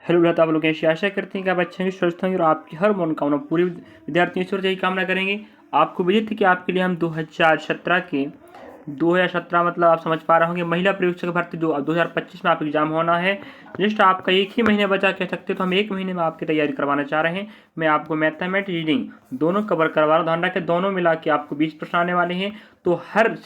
Hello भ्राता, आप लोग ऐसी आशा करते हैं कि आप अच्छे होंगे, स्वस्थ होंगे और आपकी हर मनोकामना पूरी विद्यार्थी ईश्वर यही कामना करेंगे। आपको विदित है कि आपके लिए हम 2017 मतलब आप समझ पा रहे होंगे महिला परीक्षक भर्ती जो 2025 में आप एग्जाम होना है। जस्ट आपका एक ही महीने बचा कह सकते हो, तो हम एक महीने में आपकी तैयारी करवाना चाह रहे हैं। मैं आपको मैथमेटिक्स रीडिंग दोनों कवर करवा रहा हूँ। ध्यान रखें, दोनों मिला के आपको 20 प्रश्न आने वाले हैं। तो हर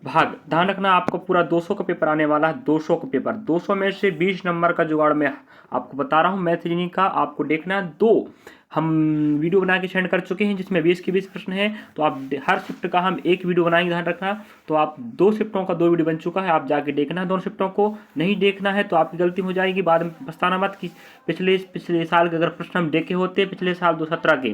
भाग ध्यान रखना, आपको पूरा 200 का पेपर आने वाला है। 200 का पेपर, 200 में से 20 नंबर का जुगाड़ मैं आपको बता रहा हूँ मैथ रीजनिंग का। आपको देखना है, 2 हम वीडियो बना के सेंड कर चुके हैं जिसमें 20 के 20 प्रश्न है। तो आप हर शिफ्ट का हम एक वीडियो बनाएंगे, ध्यान रखना। तो आप 2 शिफ्टों का 2 वीडियो बन चुका है, आप जाके देखना है। दोनों शिफ्टों को नहीं देखना है तो आपकी गलती हो जाएगी, बाद में पछताना मत कि पिछले साल के अगर प्रश्न हम देखे होते पिछले साल 2017 के,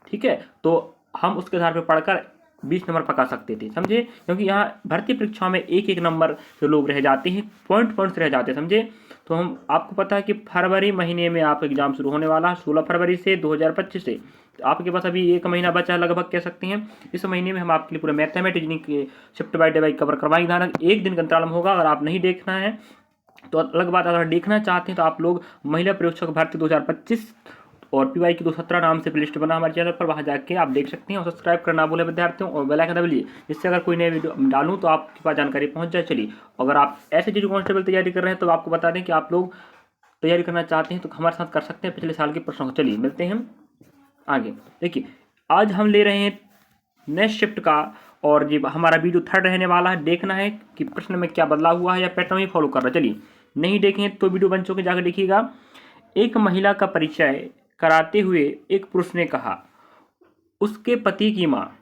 ठीक है, तो हम उसके आधार पर पढ़कर 20 नंबर पका सकते थे, समझे। क्योंकि यहाँ भर्ती परीक्षाओं में एक एक नंबर से लोग रह जाते हैं, पॉइंट रह जाते हैं, समझे। तो हम आपको पता है कि फरवरी महीने में आप एग्जाम शुरू होने वाला है, 16 फरवरी से 2025 से। तो आपके पास अभी एक महीना बचा है लगभग, कह सकते हैं। इस महीने में हम आपके लिए पूरे मैथमेटिक्स के shift by day by cover करवाएंगे। ध्यान, एक दिन का अंतराल होगा। अगर आप नहीं देखना है तो अलग बात, अगर देखना चाहते हैं तो आप लोग महिला परीक्षक भर्ती 2025 और पीवाई की 217 नाम से प्लेलिस्ट बना हमारे चैनल पर, वहाँ जाके आप देख सकते हैं। और सब्सक्राइब करना भूलें विद्यार्थियों, और बेल आइकन दबाइए, जिससे अगर कोई नया वीडियो डालूं तो आपके पास जानकारी पहुंच जाए। चलिए, अगर आप ऐसे चीज़ कांस्टेबल तैयारी कर रहे हैं तो आपको बता दें कि आप लोग तैयारी करना चाहते हैं तो हमारे साथ कर सकते हैं पिछले साल के प्रश्नों को। चलिए मिलते हैं हम आगे। देखिए, आज हम ले रहे हैं नेक्स्ट शिफ्ट का, और ये हमारा वीडियो 3rd रहने वाला है। देखना है कि प्रश्न में क्या बदलाव हुआ है या पैटर्न ही फॉलो कर रहा है। चलिए, नहीं देखें तो वीडियो बन चुके, जाकर देखिएगा। एक महिला का परिचय कराते हुए एक पुरुष ने कहा, उसके पति की माँ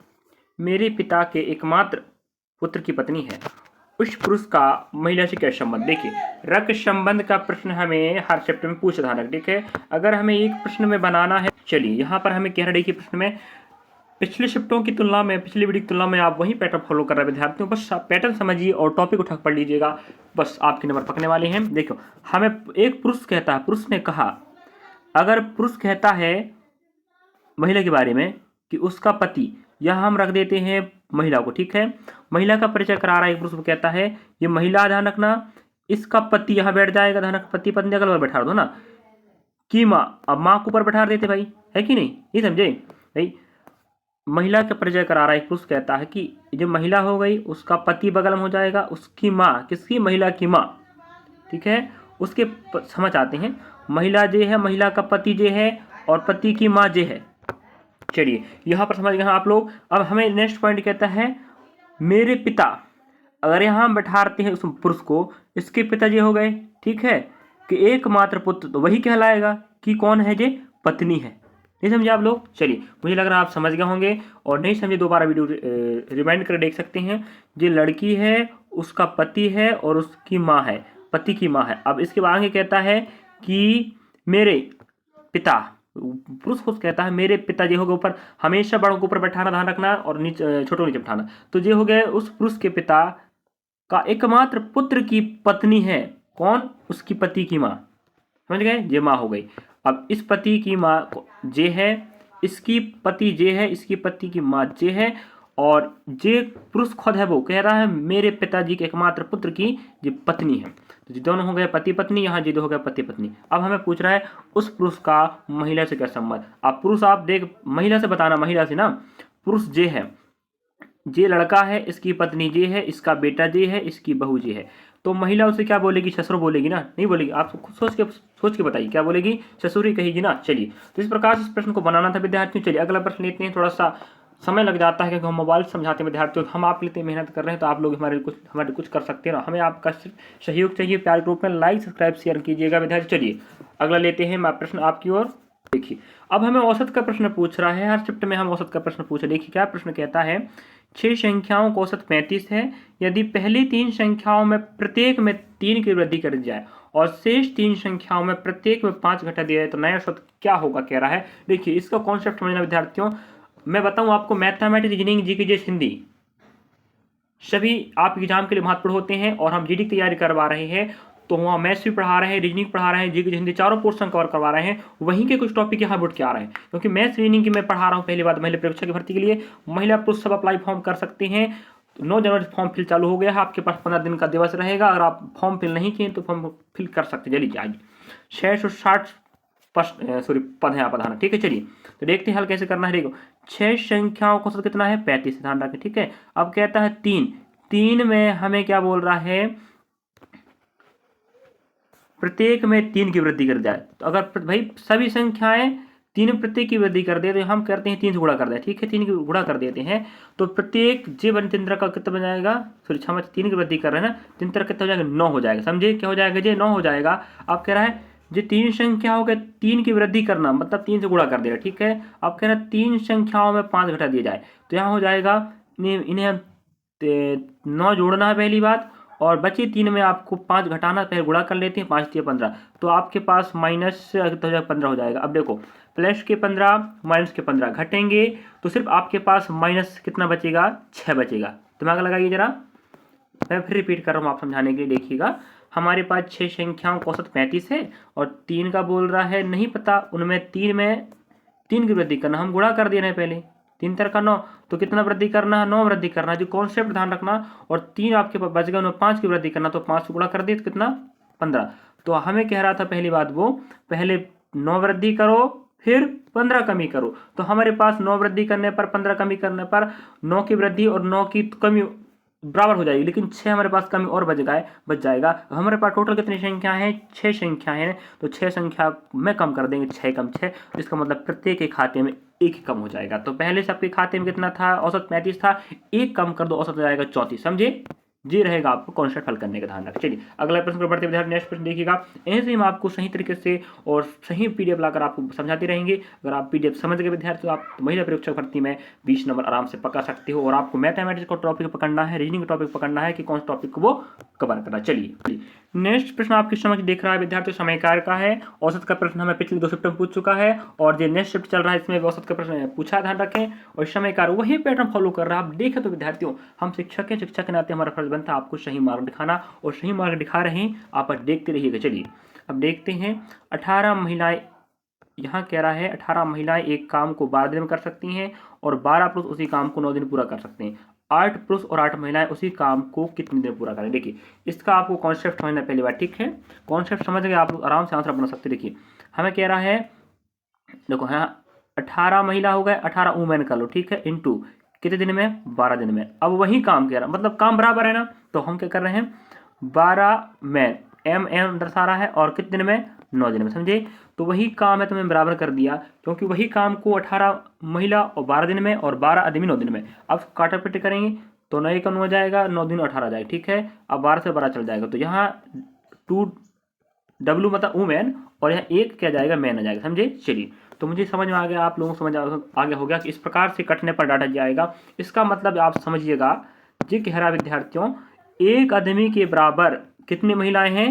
मेरे पिता के एकमात्र पुत्र की पत्नी है। उस पुरुष का महिला से क्या संबंध? देखिए, रक्त संबंध का प्रश्न हमें हर चैप्टर में पूछा था, ठीक है। अगर हमें एक प्रश्न में बनाना है, चलिए यहाँ पर हमें कह रहा है कि प्रश्न में पिछले शिफ्टों की तुलना में, पिछली वीडियो की तुलना में आप वही पैटर्न फॉलो कर रहे हैं विद्यार्थियों। बस आप पैटर्न समझिए और टॉपिक उठा पढ़ लीजिएगा, बस आपके नंबर पकने वाले हैं। देखो, हमें एक पुरुष कहता है, पुरुष ने कहा, अगर पुरुष कहता है महिला के बारे में कि उसका पति, यहां हम रख देते हैं महिला को, ठीक है। महिला का परिचय करा रहा है, पुरुष को कहता है ये महिला, ध्यान रखना, इसका पति यहां बैठ जाएगा, ध्यान रखना, पति पत्नी अगल बगल बैठा दो ना, की माँ, अब माँ को ऊपर बैठा देते भाई, है कि नहीं, ये समझे भाई। महिला का परिचय करा रहा है, पुरुष कहता है कि जो महिला हो गई उसका पति बगल में हो जाएगा, उसकी माँ, किसकी, महिला की माँ, ठीक है। उसके समझ आते हैं, महिला जे है, महिला का पति जे है, और पति की माँ जे है। चलिए, यहां पर समझ गए आप लोग। अब हमें नेक्स्ट पॉइंट कहता है मेरे पिता, अगर यहां हम बैठाते हैं उस पुरुष को, इसके पिताजी हो गए, ठीक है, कि एकमात्र पुत्र, तो वही कहलाएगा कि कौन है, जे पत्नी है। नहीं समझे आप लोग? चलिए, मुझे लग रहा है आप समझ गए होंगे, और नहीं समझे दोबारा वीडियो रिमाइंड कर देख सकते हैं। जो लड़की है उसका पति है और उसकी माँ है, पति की माँ है। अब इसके बाद आगे कहता है कि मेरे पिता, पुरुष को कहता है मेरे पिताजी हो गए ऊपर, हमेशा बड़ों को ऊपर बैठाना, ध्यान रखना, और नीचे छोटों नीचे बैठाना। तो ये हो गए उस पुरुष के पिता का एकमात्र पुत्र की पत्नी है, कौन, उसकी पति की माँ, समझ गए, ये माँ हो गई। अब इस पति की माँ जे है, इसकी पति जे है, इसकी पति की माँ जे है, और जे पुरुष खुद है वो कह रहा है मेरे पिताजी के एकमात्र पुत्र की ये पत्नी है। तो ये दोनों हो गए पति पत्नी, यहाँ ये दो हो गए पति पत्नी। अब हमें पूछ रहा है उस पुरुष का महिला से क्या संबंध। अब पुरुष आप देख, महिला से बताना, महिला से ना, पुरुष जे है, जे लड़का है, इसकी पत्नी जे है, इसका बेटा जे है, इसकी बहू जे है। तो महिला उसे क्या बोलेगी, ससुर बोलेगी ना, नहीं बोलेगी। आप खुद सोच के बताइए क्या बोलेगी, ससुर ही कहेगी ना। चलिए, तो इस प्रकार से इस प्रश्न को बनाना था विद्यार्थियों। चलिए, अगला प्रश्न लेते हैं। थोड़ा सा समय लग जाता है क्योंकि हम मोबाइल से समझाते हैं विद्यार्थियों, हम आप लेते मेहनत कर रहे हैं, तो आप लोग हमारे कुछ कर सकते हैं ना। हमें आपका सहयोग चाहिए, प्यार ग्रुप में लाइक सब्सक्राइब शेयर कीजिएगा विद्यार्थी। चलिए, अगला लेते हैं प्रश्न आपकी ओर। देखिए, अब हमें औसत का प्रश्न पूछ रहा है, हर शिफ्ट में हम औसत का प्रश्न पूछे। देखिए क्या प्रश्न कहता है, 6 संख्याओं का औसत 35 है। यदि पहली 3 संख्याओं में प्रत्येक में 3 की वृद्धि कर दी जाए और शेष 3 संख्याओं में प्रत्येक में 5 घटा दिया जाए तो नया औसत क्या होगा, कह रहा है। देखिए, इसका कॉन्सेप्ट समझना विद्यार्थियों। मैं बताऊं आपको, मैथमेटिक्स, रीजनिंग, जीके, हिंदी सभी आप एग्जाम के लिए महत्वपूर्ण होते हैं, और हम जीडी की तैयारी करवा रहे हैं तो वहाँ मैथ्स भी पढ़ा रहे हैं, रीजनिंग पढ़ा रहे हैं, जीके, हिंदी चारों पोर्शन कवर करवा रहे हैं। वहीं के कुछ टॉपिक यहाँ बुट के आ रहे हैं, क्योंकि मैथ्स रीजनिंग की मैं पढ़ा रहा हूँ। पहली बात, महिला परीक्षा की भर्ती के लिए महिला पुरुष सब अप्लाई फॉर्म कर सकते हैं। 9 जनवरी फॉर्म फिल चालू हो गया है, आपके पास 15 दिन का दिवस रहेगा। अगर आप फॉर्म फिल नहीं किए तो फॉर्म फिल कर सकते हैं। चलिए आज 660 पद है यहाँ पर, ठीक है। चलिए तो देखते हैं हल कैसे करना है। देखो 6 संख्याओं का औसत कितना है 35, ध्यान रखें, ठीक है। अब कहता है 3 में हमें क्या बोल रहा है, प्रत्येक में 3 की वृद्धि कर जाए। तो अगर भाई सभी संख्याएं 3 प्रत्येक की वृद्धि कर दे तो हम करते हैं 3 से गुणा कर दें, ठीक है। 3 की गुणा कर देते हैं तो प्रत्येक जे बन 3 का कितना बन जाएगा, सॉरी क्षमा 3 की वृद्धि कर रहे हैं ना, 3 कितना हो जाएगा 9 हो जाएगा, समझे क्या हो जाएगा जे 9 हो जाएगा। अब कह रहा है जो 3 संख्याओं के 3 की वृद्धि करना मतलब 3 से गुणा कर देगा, ठीक है। अब कह रहा है 3 संख्याओं में 5 घटा दिया जाए तो यहाँ हो जाएगा इन्हें हम 9 जोड़ना है पहली बात, और बचे 3 में आपको 5 घटाना, पहले गुणा कर लेते हैं, 5 3 15 तो आपके पास माइनस 15 हो जाएगा। अब देखो प्लस के 15 माइनस के 15 घटेंगे तो सिर्फ आपके पास माइनस कितना बचेगा 6 बचेगा। दिमाग लगाइए जरा, मैं फिर रिपीट कर रहा हूँ आप समझाने के लिए। देखिएगा हमारे पास 6 संख्याओं का औसत 35 है और 3 का बोल रहा है नहीं पता, उनमें 3 में 3 की वृद्धि करना, हम गुणा कर दे रहे हैं पहले, 3 3 का 9 तो कितना वृद्धि करना है 9 वृद्धि करना है, जो कॉन्सेप्ट ध्यान रखना। और 3 आपके पास बच गया, उन्हें 5 की वृद्धि करना तो 5 से गुणा कर दिए तो कितना 15। तो हमें कह रहा था पहली बात वो पहले 9 वृद्धि करो फिर 15 कमी करो, तो हमारे पास 9 वृद्धि करने पर 15 कमी करने पर 9 की वृद्धि और 9 की कमी बराबर हो जाएगी, लेकिन 6 हमारे पास कमी और बच जाएगा। तो हमारे पास टोटल कितनी संख्या है 6 संख्या है, तो 6 संख्या में कम कर देंगे, 6 कम 6, तो इसका मतलब प्रत्येक के खाते में 1 ही कम हो जाएगा। तो पहले सबके खाते में कितना था औसत 35 था, 1 कम कर दो औसत हो जाएगा 34, समझे जी रहेगा आपको कॉन्सेप्ट हल करने का ध्यान रखें। चलिए अगला प्रश्न पर बढ़ते विद्यार्थी, नेक्स्ट प्रश्न देखिएगा। ऐसे ही हम आपको सही तरीके से और सही पीडीएफ लाकर आपको समझाते रहेंगे। अगर आप पीडीएफ समझ गए विद्यार्थी तो आप महिला परीक्षा भर्ती में 20 नंबर आराम से पकड़ सकते हो। और आपको मैथमेटिक्स का टॉपिक पकड़ना है, रीजनिंग का टॉपिक पकड़ना है कि कौन सा टॉपिक को वो कवर करना। चलिए नेक्स्ट प्रश्न आपके समझ देख रहा है विद्यार्थी, समय कार्य का है। औसत का प्रश्न हमें पिछले 2 शिफ्ट में पूछ चुका है और जो नेक्स्ट शिफ्ट चल रहा है इसमें औसत का प्रश्न पूछा, ध्यान रखें। और समय कार्य वही पैटर्न फॉलो कर रहा है। आप देखें तो विद्यार्थियों हम शिक्षक हैं, शिक्षक के नाते हमारा फर्ज बनता है आपको सही मार्ग दिखाना, और सही मार्ग दिखा रहे हैं आप देखते रहिएगा। चलिए अब देखते हैं 18 महिलाएं, यहाँ कह रहा है 18 महिलाएं एक काम को 12 दिन में कर सकती हैं और 12 पुरुष उसी काम को 9 दिन पूरा कर सकते हैं। 8 पुरुष और 8 महिलाएं उसी काम को कितने दिन पूरा करें। देखिए इसका आपको कॉन्सेप्ट समझना पहली बार, ठीक है। कॉन्सेप्ट समझ गए आप लोग आराम से आंसर बना सकते। देखिए हमें कह रहा है, देखो यहाँ 18 महिला हो गए, 18 वुमेन कर लो, ठीक है, इनटू कितने दिन में 12 दिन में। अब वही काम कह रहा मतलब काम बराबर है ना, तो हम क्या कर रहे हैं 12 मैन एम दर्शा रहा है और कितने दिन में 9 दिन में, समझे। तो वही काम है तो मैंने बराबर कर दिया, क्योंकि वही काम को 18 महिला और 12 दिन में और 12 आदमी 9 दिन में। अब काटापीटी करेंगे तो 9 1 हो जाएगा, 9 दिन 18 जाएगा, ठीक है। अब 12 से 12 चल जाएगा तो यहाँ 2W मतलब वुमेन और यहाँ 1 क्या जाएगा मैन आ जाएगा, समझे। चलिए तो मुझे समझ में आ गया, आप लोगों को समझ आ गया हो गया कि इस प्रकार से कटने पर डाटा जाएगा। इसका मतलब आप समझिएगा जी कह रहा विद्यार्थियों, एक आदमी के बराबर कितनी महिलाएं हैं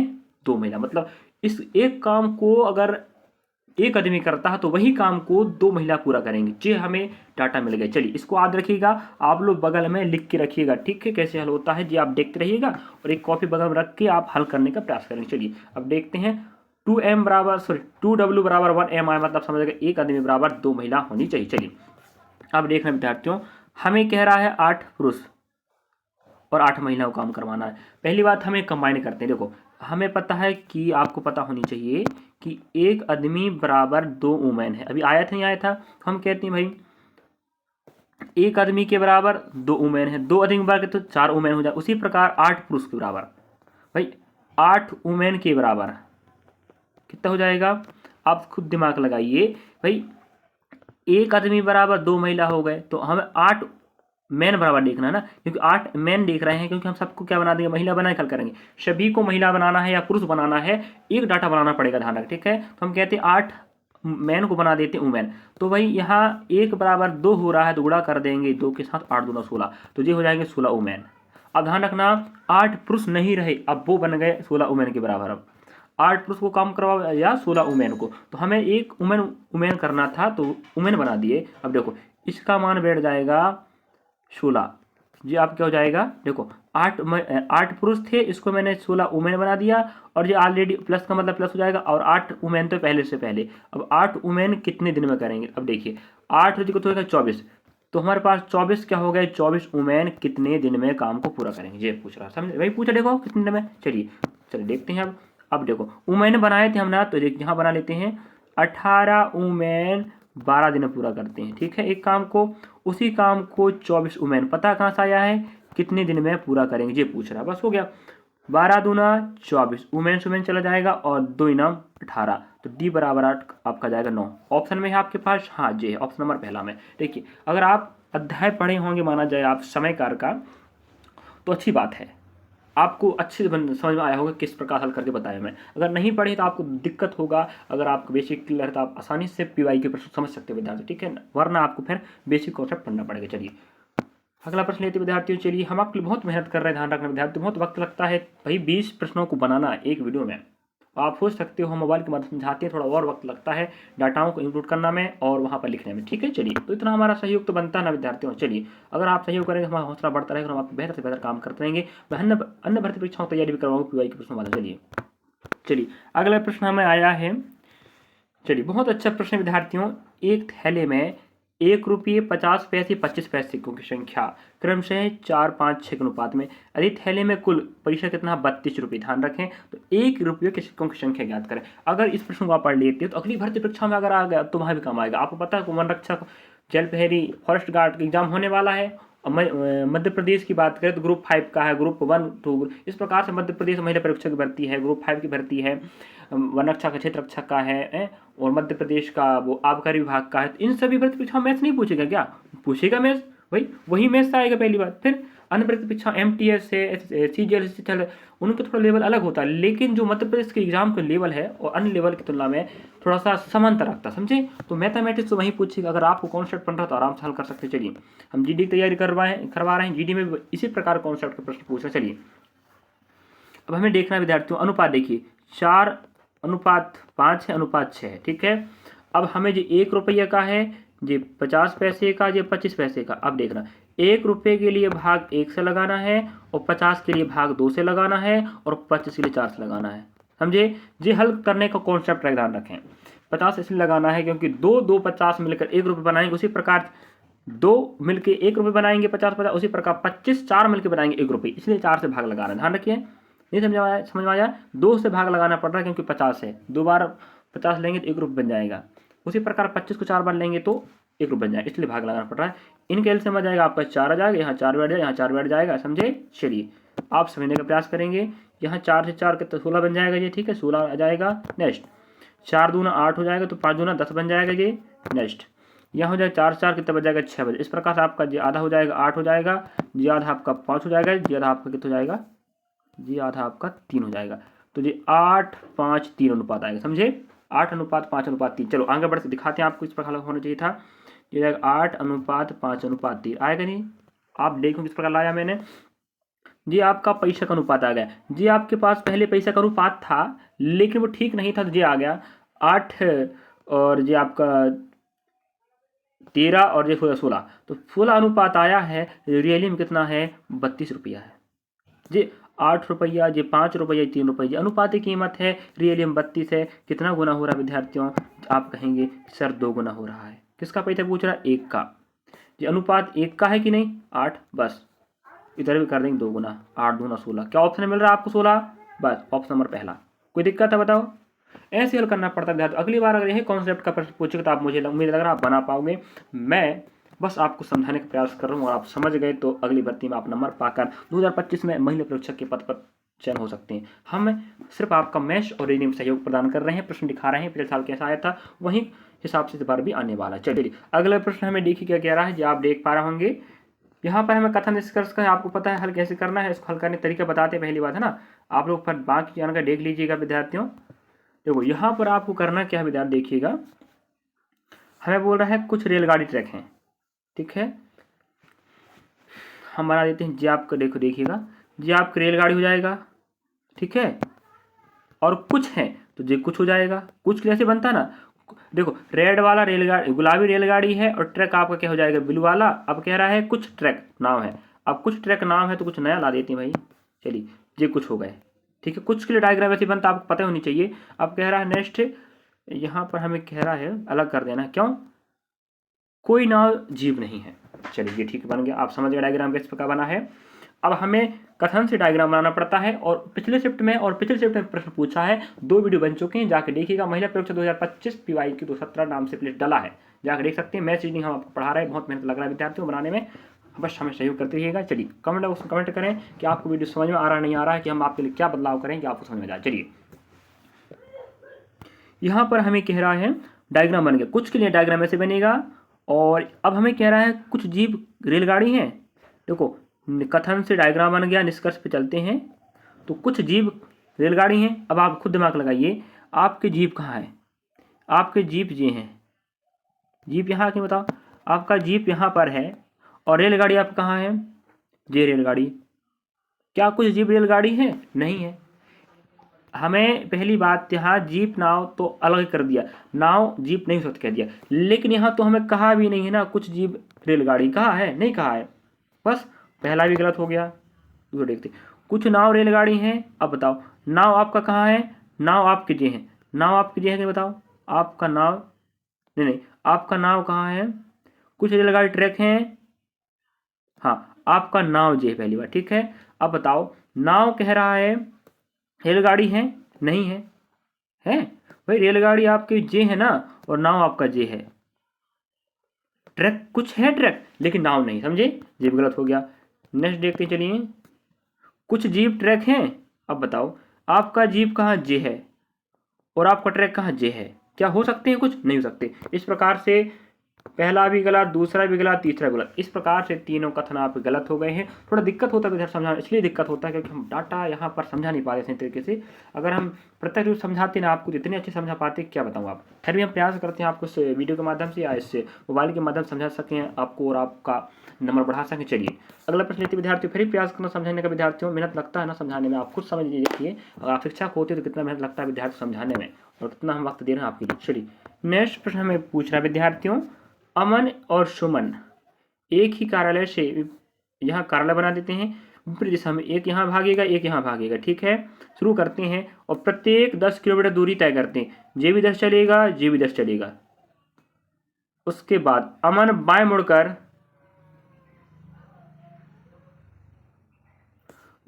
2 महिला, मतलब इस एक काम को अगर एक आदमी करता है तो वही काम को 2 महिला पूरा करेंगे। जी हमें डाटा मिल गया। चलिए इसको याद रखिएगा, आप लोग बगल में लिख के रखिएगा, ठीक है, कैसे हल होता है जी आप देखते रहिएगा और एक कॉपी बगल में रख के आप हल करने का प्रयास करेंगे। चलिए अब देखते हैं 2W बराबर 1MI, मतलब समझ गए एक आदमी बराबर 2 महिला होनी चाहिए। चलिए अब देख रहे हैं विद्यार्थियों, हमें कह रहा है 8 पुरुष और 8 महिलाओं काम करवाना है। पहली बात हमें कंबाइन करते हैं। देखो हमें पता है कि आपको पता होनी चाहिए कि एक आदमी बराबर 2 वुमेन है। अभी आया था नहीं आया था, हम कहते हैं भाई एक आदमी के बराबर 2 वुमेन है, 2 आदमी बराबर तो 4 वुमेन हो जाए। उसी प्रकार 8 पुरुष के बराबर भाई 8 वुमेन के बराबर कितना हो जाएगा, आप खुद दिमाग लगाइए भाई। एक आदमी बराबर 2 महिला हो गए तो हमें 8 मैन बराबर देखना है ना, क्योंकि 8 मैन देख रहे हैं, क्योंकि हम सबको क्या बना देंगे महिला बना कल करेंगे। सभी को महिला बनाना है या पुरुष बनाना है, एक डाटा बनाना पड़ेगा, ध्यान रख, ठीक है। तो हम कहते हैं 8 मैन को बना देते हैं वुमेन। तो भाई यहाँ 1 बराबर 2 हो रहा है तो गुणा कर देंगे 2 के साथ, 8 दूना 16, तो ये हो जाएंगे 16 वुमेन। अब ध्यान रखना 8 पुरुष नहीं रहे, अब वो बन गए 16 वुमेन के बराबर। अब 8 पुरुष को काम करवा या 16 वुमेन को, तो हमें एक वुमेन करना था तो वुमेन बना दिए। अब देखो इसका मान बैठ जाएगा 16 जी, आप क्या हो जाएगा, देखो 8 पुरुष थे, इसको मैंने 16 वुमेन बना दिया और ये ऑलरेडी प्लस का मतलब प्लस हो जाएगा, और 8 वुमेन तो पहले से पहले। अब 8 वुमेन कितने दिन में करेंगे, अब देखिए 8 को तो होगा 24, तो हमारे पास 24 क्या हो गए 24 वुमेन कितने दिन में काम को पूरा करेंगे, ये पूछ रहा, समझ वही पूछा, देखो कितने दिन में। चलिए देखते हैं। अब अब देखो वुमेन बनाए थे हम ना, तो यहाँ बना लेते हैं 18 वुमेन 12 दिन में पूरा करते हैं, ठीक है एक काम को। उसी काम को 24 वुमेन पता कहाँ से आया है, कितने दिन में पूरा करेंगे ये पूछ रहा है, बस हो गया। 12 दूना 24 वुमेन चला जाएगा और 2 इनाम 18, तो डी बराबर 8 आपका जाएगा 9। ऑप्शन में है आपके पास, हाँ जी है ऑप्शन नंबर पहला में। देखिए अगर आप अध्याय पढ़े होंगे माना जाए आप समयकार का, तो अच्छी बात है, आपको अच्छे से समझ में आया होगा किस प्रकार हल करके बताया मैं। अगर नहीं पढ़े तो आपको दिक्कत होगा, अगर आपको बेसिक क्लियर है तो आप आसानी से पीवाई के प्रश्न समझ सकते हो विद्यार्थी, ठीक है, वरना आपको फिर बेसिक कॉन्सेप्ट पढ़ना पड़ेगा। चलिए अगला प्रश्न लेते विद्यार्थियों, चलिए हम आपके लिए बहुत मेहनत कर रहे हैं, ध्यान रखना विद्यार्थी, बहुत वक्त लगता है भाई 20 प्रश्नों को बनाना एक वीडियो में। आप सोच सकते हो हम मोबाइल के मदद से समझाते हैं, थोड़ा और वक्त लगता है डाटाओं को इंक्लूड करना में और वहाँ पर लिखने में, ठीक है। चलिए तो इतना हमारा सहयोग तो बनता है ना विद्यार्थियों। चलिए अगर आप सहयोग करेंगे हमारा हौसला बढ़ता रहेगा, हम आपको बेहतर से बेहतर काम करते रहेंगे। मैं अन्य भर्ती परीक्षाओं की तैयारी भी करवाऊंगा पीवाई के प्रश्नों वाला। चलिए अगला प्रश्न हमें आया है, चलिए बहुत अच्छा प्रश्न विद्यार्थियों। एक थैले में 1 रुपये 50 पैसे 25 पैसे सिक्कों की संख्या क्रमशः 4, 5, 6 के अनुपात में, यदि थैले में कुल पैसा कितना 32 रुपये, ध्यान रखें तो 1 रुपये के सिक्कों की संख्या ज्ञात करें। अगर इस प्रश्न को आप पढ़ लेते हो तो अगली भर्ती परीक्षा में अगर आ गया तो वहाँ भी काम आएगा। आपको पता है वन रक्षक, जल प्रहरी, फॉरेस्ट गार्ड का एग्जाम होने वाला है। मध्य प्रदेश की बात करें तो ग्रुप 5 का है, ग्रुप 1 2, इस प्रकार से मध्य प्रदेश महिला परीक्षक की भर्ती है, ग्रुप 5 की भर्ती है, वन रक्षा का क्षेत्र रक्षक का है, और मध्य प्रदेश का वो आबकारी विभाग का है। तो इन सभी भर्ती परीक्षा मैथ्स नहीं पूछेगा क्या, पूछेगा मैथ्स, वही मैथ्स आएगा पहली बात। फिर अन्य भर्ती परीक्षा MTS है, CGL उनका थोड़ा लेवल अलग होता है, लेकिन जो मध्य प्रदेश के एग्जाम का लेवल है और अन्य लेवल की तुलना में थोड़ा सा समांतर रखता है, समझे। तो मैथमेटिक्स तो वही पूछेगा, अगर आपको कॉन्सेप्ट पढ़ रहा तो आराम से हल कर सकते। चलिए हम GD की तैयारी करवा रहे हैं, GD में इसी प्रकार कॉन्सेप्ट के प्रश्न पूछ रहे हैं। चलिए अब हमें देखना है विद्यार्थियों, अनुपात देखिए 4:5 है, अनुपात 6 है, ठीक है। अब हमें जो 1 रुपये का है, ये 50 पैसे का, ये 25 पैसे का। अब देखना 1 रुपये के लिए भाग 1 से लगाना है और 50 के लिए भाग 2 से लगाना है और 25 के लिए 4 से लगाना है, समझे। ये हल करने का कॉन्सेप्ट ध्यान रखें। 50 इसलिए लगाना है क्योंकि 2 50 मिलकर 1 रुपये बनाएंगे, उसी प्रकार 2 मिलकर 1 रुपये बनाएंगे 50, उसी प्रकार 25 4 मिलकर बनाएंगे 1 रुपये, इसलिए 4 से भाग लगाना है, ध्यान रखिए। नहीं समझ में आया, 2 से भाग लगाना पड़ रहा है क्योंकि 50 है, 2 बार 50 लेंगे तो 1 रुपये बन जाएगा। उसी प्रकार 25 को 4 बार लेंगे तो 1 रुपये बन जाएगा, इसलिए भाग लगाना पड़ रहा है। इनके एलसीएम आ जाएगा आपका 4 आ जाएगा, यहाँ 4 बैठ जाएगा, यहाँ 4 बैठ जाएगा, समझे। चलिए आप समझने का प्रयास करेंगे, यहाँ 4 से 4 कितना 16 बन जाएगा ये, ठीक है, 16 आ जाएगा। नेक्स्ट 4 दूना 8 हो जाएगा, तो 5 दूना 10 बन जाएगा ये। नेक्स्ट यहाँ हो जाएगा 4 4 कितना बच जाएगा 6 बजे। इस प्रकार से आपका जी आधा हो जाएगा 8 हो जाएगा, जी आधा आपका 5 हो जाएगा, जी आधा आपका कितना हो जाएगा, जी आधा आपका 3 हो जाएगा। तो जी 8 5 3 अनुपात आएगा, समझे, 8:5:3। चलो आगे बढ़ से दिखाते हैं आपको, इस प्रकार होना चाहिए था, ये जाएगा 8:5:3 आएगा नहीं। आप देखो किस प्रकार लाया मैंने जी, आपका पैसा का अनुपात आ गया जी। आपके पास पहले पैसा का अनुपात था लेकिन वो ठीक नहीं था, तो जी आ गया 8 और जी आपका 13 और ये 16, तो 16 अनुपात आया है। रियली में कितना है 32 रुपया है जी। 8 रुपया जी, 5 रुपया, 3 रुपये जी अनुपात की कीमत है, रियली में 32 है। कितना गुना हो रहा है विद्यार्थियों, आप कहेंगे सर 2 गुना हो रहा है। किसका पैसा पूछ रहा है, 1 का जी। अनुपात 1 का है कि नहीं, 8, बस इधर भी कर देंगे 2 गुना, 8 दूना 16। क्या ऑप्शन मिल रहा है आपको 16, बस ऑप्शन नंबर पहला। कोई दिक्कत है बताओ, ऐसे हल करना पड़ता है। अगली बार अगर यही कॉन्सेप्ट का प्रश्न पूछेगा तो आप मुझे उम्मीद लग रहा है आप बना पाओगे। मैं बस आपको समझाने का प्रयास कर रहा हूँ और आप समझ गए तो अगली भर्ती में आप नंबर पाकर 2025 में महिला परीक्षक के पद पर चयन हो सकते हैं। हम सिर्फ आपका मैथ्स और रीजनिंग में सहयोग प्रदान कर रहे हैं, प्रश्न दिखा रहे हैं, पिछले साल कैसा आया था वहीं हिसाब से इस बार भी आने वाला है। चलिए अगला प्रश्न हमें देखिए क्या कह रहा है, जो आप देख पा रहे होंगे यहाँ पर हमें कथन निष्कर्ष का आपको पता है हल कैसे करना है, इसको हल करने का तरीका बताते हैं। पहली बात है ना, आप लोग पर बाकी जानकारी देख लीजिएगा विद्यार्थियों। देखो यहाँ पर आपको करना क्या है विद्यार्थी, देखिएगा हमें बोल रहा है कुछ रेलगाड़ी ट्रैक हैं, ठीक है, हम बना देते हैं जी आपका। देखो देखिएगा जी आपकी रेलगाड़ी हो जाएगा, ठीक है, और कुछ है तो जी कुछ हो जाएगा। कुछ कैसे बनता है ना, देखो रेड वाला रेलगाड़ी गुलाबी रेलगाड़ी है और ट्रैक आपका क्या हो जाएगा ब्लू वाला। अब कह रहा है कुछ ट्रैक नाम है, अब कुछ ट्रैक नाम है तो कुछ नया ला देते हैं भाई। चलिए ये कुछ हो गए, ठीक है, कुछ के लिए डायग्राम ऐसे बनता आपको पता होनी चाहिए। अब कह रहा है नेक्स्ट, यहाँ पर हमें कह रहा है अलग कर देना, क्यों, कोई नाव जीव नहीं है। चलिए ये ठीक बन गया, आप समझ गए डायग्राम किस प्रकार बना है। अब हमें कथन से डायग्राम बनाना पड़ता है, और पिछले शिफ्ट में प्रश्न पूछा है, 2 वीडियो बन चुके हैं, जाके देखिएगा। महिला प्रयोगशाला 2025 PY की 217 नाम से प्लेस डाला है, जाकर देख सकते हैं। मैथ्स रीजनिंग हम आपको पढ़ा रहे हैं, बहुत मेहनत लग रहा है विद्यार्थियों को बनाने में, बस हमें सहयोग करते रहिएगा। चलिए कमेंट करें कि आपको वीडियो समझ में आ रहा नहीं आ रहा है, कि हम आपके लिए क्या बदलाव करें कि आपको समझ में जाए। चलिए यहाँ पर हमें कह रहा है डायग्राम बन गया, कुछ के लिए डायग्राम ऐसे बनेगा। और अब हमें कह रहा है कुछ जीव रेलगाड़ी हैं। देखो कथन से डायग्राम बन गया, निष्कर्ष पे चलते हैं। तो कुछ जीव रेलगाड़ी हैं। अब आप खुद दिमाग लगाइए, आपके जीव कहाँ है? आपके जीप ये हैं, जीप यहाँ के बताओ, आपका जीप यहाँ पर है, और रेलगाड़ी आप कहाँ है? ये रेलगाड़ी। क्या कुछ जीप रेलगाड़ी है? नहीं है। हमें पहली बात यहाँ जीप नाव तो अलग कर दिया, नाव जीप नहीं हो सकता कह दिया, लेकिन यहाँ तो हमें कहा भी नहीं है ना कुछ जीप रेलगाड़ी, कहा है? नहीं कहा है, बस पहला भी गलत हो गया। दूसरा देखते, कुछ नाव रेलगाड़ी हैं। अब बताओ नाव आपका कहाँ है? नाव आपके जे हैं, नाव आपके जे है, बताओ आपका नाव, नहीं आपका नाव कहाँ है? कुछ रेलगाड़ी ट्रैक हैं, हाँ आपका नाव जे है पहली बार, ठीक है। अब बताओ नाव कह रहा है रेलगाड़ी है, नहीं है, है भाई रेलगाड़ी आपके जे है ना, और नाव आपका जे है। ट्रैक कुछ है ट्रैक, लेकिन नाव नहीं, समझे? जीप गलत हो गया। नेक्स्ट देखते चलिए, कुछ जीप ट्रैक हैं। अब बताओ आपका जीप कहाँ जे है, और आपका ट्रैक कहाँ जे है? क्या हो सकते हैं? कुछ नहीं हो सकते। इस प्रकार से पहला भी गलत, दूसरा भी गलत, तीसरा भी गलत, इस प्रकार से तीनों कथन आप गलत हो गए हैं। थोड़ा दिक्कत होता है इधर समझाना, इसलिए दिक्कत होता है क्योंकि हम डाटा यहाँ पर समझा नहीं पा रहे सही तरीके से। अगर हम प्रत्यक्ष रूप समझाते ना आपको, जितने अच्छे समझा पाते क्या बताऊँ आप। फिर भी हम प्रयास करते हैं आपको इस वीडियो के माध्यम से या इससे मोबाइल के माध्यम से समझा सकें आपको, और आपका नंबर बढ़ा सकें। चलिए अगला प्रश्न लेते विद्यार्थियों, फिर भी प्रयास करना समझाने का। विद्यार्थियों मेहनत लगता है ना समझाने में, आप खुद समझ लीजिए। अगर आप शिक्षक होते तो कितना मेहनत लगता है विद्यार्थी समझाने में, और कितना हम वक्त दे रहे हैं आपके लिए। चलिए नेक्स्ट प्रश्न हमें पूछ रहा है विद्यार्थियों, अमन और सुमन एक ही कार्यालय से, यहाँ कार्यालय बना देते हैं, विपरीत दिशा में, एक यहाँ भागेगा एक यहाँ भागेगा, ठीक है। शुरू करते हैं और प्रत्येक 10 किलोमीटर दूरी तय करते हैं, जे भी 10 चलेगा, जे भी 10 चलेगा। उसके बाद अमन बाएं मुड़कर,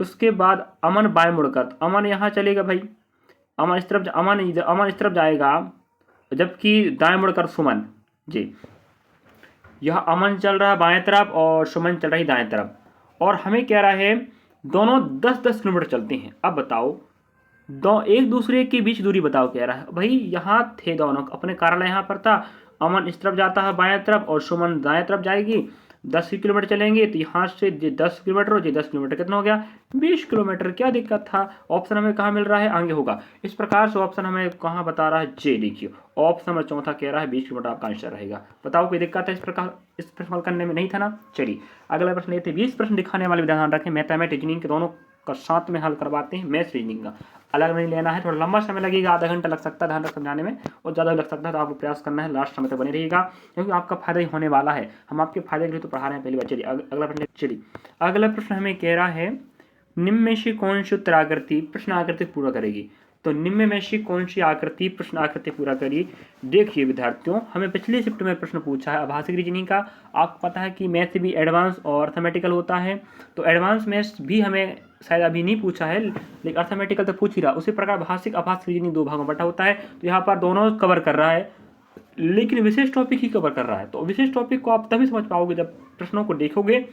उसके बाद अमन बाएं मुड़कर, अमन यहाँ चलेगा भाई, अमन इस तरफ, अमन इस तरफ जाएगा, जबकि दाएं मुड़कर सुमन जी। यह अमन चल रहा है बाएं तरफ और सुमन चल रही दाएं तरफ, और हमें कह रहा है दोनों 10-10 किलोमीटर चलते हैं। अब बताओ एक दूसरे के बीच दूरी बताओ, कह रहा है भाई यहाँ थे दोनों, अपने कार्यालय यहाँ पर था, अमन इस तरफ जाता है बाएं तरफ और सुमन दाएं तरफ जाएगी, 10 किलोमीटर चलेंगे, तो यहाँ से 10 किलोमीटर और 10 किलोमीटर कितना हो गया? 20 किलोमीटर। क्या दिक्कत था? ऑप्शन हमें कहाँ मिल रहा है? आगे होगा। इस प्रकार से ऑप्शन हमें कहाँ बता रहा है? जे। देखिए ऑप्शन नंबर चौथा कह रहा है 20 किलोमीटर आपका आंसर रहेगा। बताओ कोई दिक्कत है इस प्रकार इस प्रश्न करने में? नहीं था ना। चलिए अगला प्रश्न लेते हैं। 20 प्रश्न दिखाने वाले ध्यान रखें, मैथमेटिक्स रीजनिंग के दोनों का साथ में हल करवाते हैं। मैथ्स रीजनिंग का अलग नहीं लेना है, थोड़ा लंबा समय लगेगा, आधा घंटा लग सकता है ध्यान रख समझाने में, और ज़्यादा लग सकता है, तो आपको प्रयास करना है, लास्ट समय तक बने रहिएगा, क्योंकि आपका फायदा ही होने वाला है। हम आपके फायदे के लिए तो पढ़ा रहे हैं पहली बार। चलिए अगला प्रश्न। चलिए अगला प्रश्न हमें कह रहा है निम्न में से कौन सी उत्तर आकृति प्रश्न आकृति पूरा करेगी? तो निम्न में से कौन सी आकृति प्रश्न आकृति पूरा करिए? देखिए विद्यार्थियों, हमें पिछले शिफ्ट में प्रश्न पूछा है आभासी रीजनिंग का। आपको पता है कि मैथ भी एडवांस और अर्थमेटिकल होता है, तो एडवांस मैथ्स भी हमें शायद अभी नहीं पूछा है, लेकिन अर्थमेटिकल तो पूछ ही रहा। उसी प्रकार भाषिक आभासी रीजनिंग 2 भागों में बटा होता है, तो यहाँ पर दोनों कवर कर रहा है, लेकिन विशेष टॉपिक ही कवर कर रहा है। तो विशेष टॉपिक को आप तभी समझ पाओगे जब प्रश्नों को देखोगे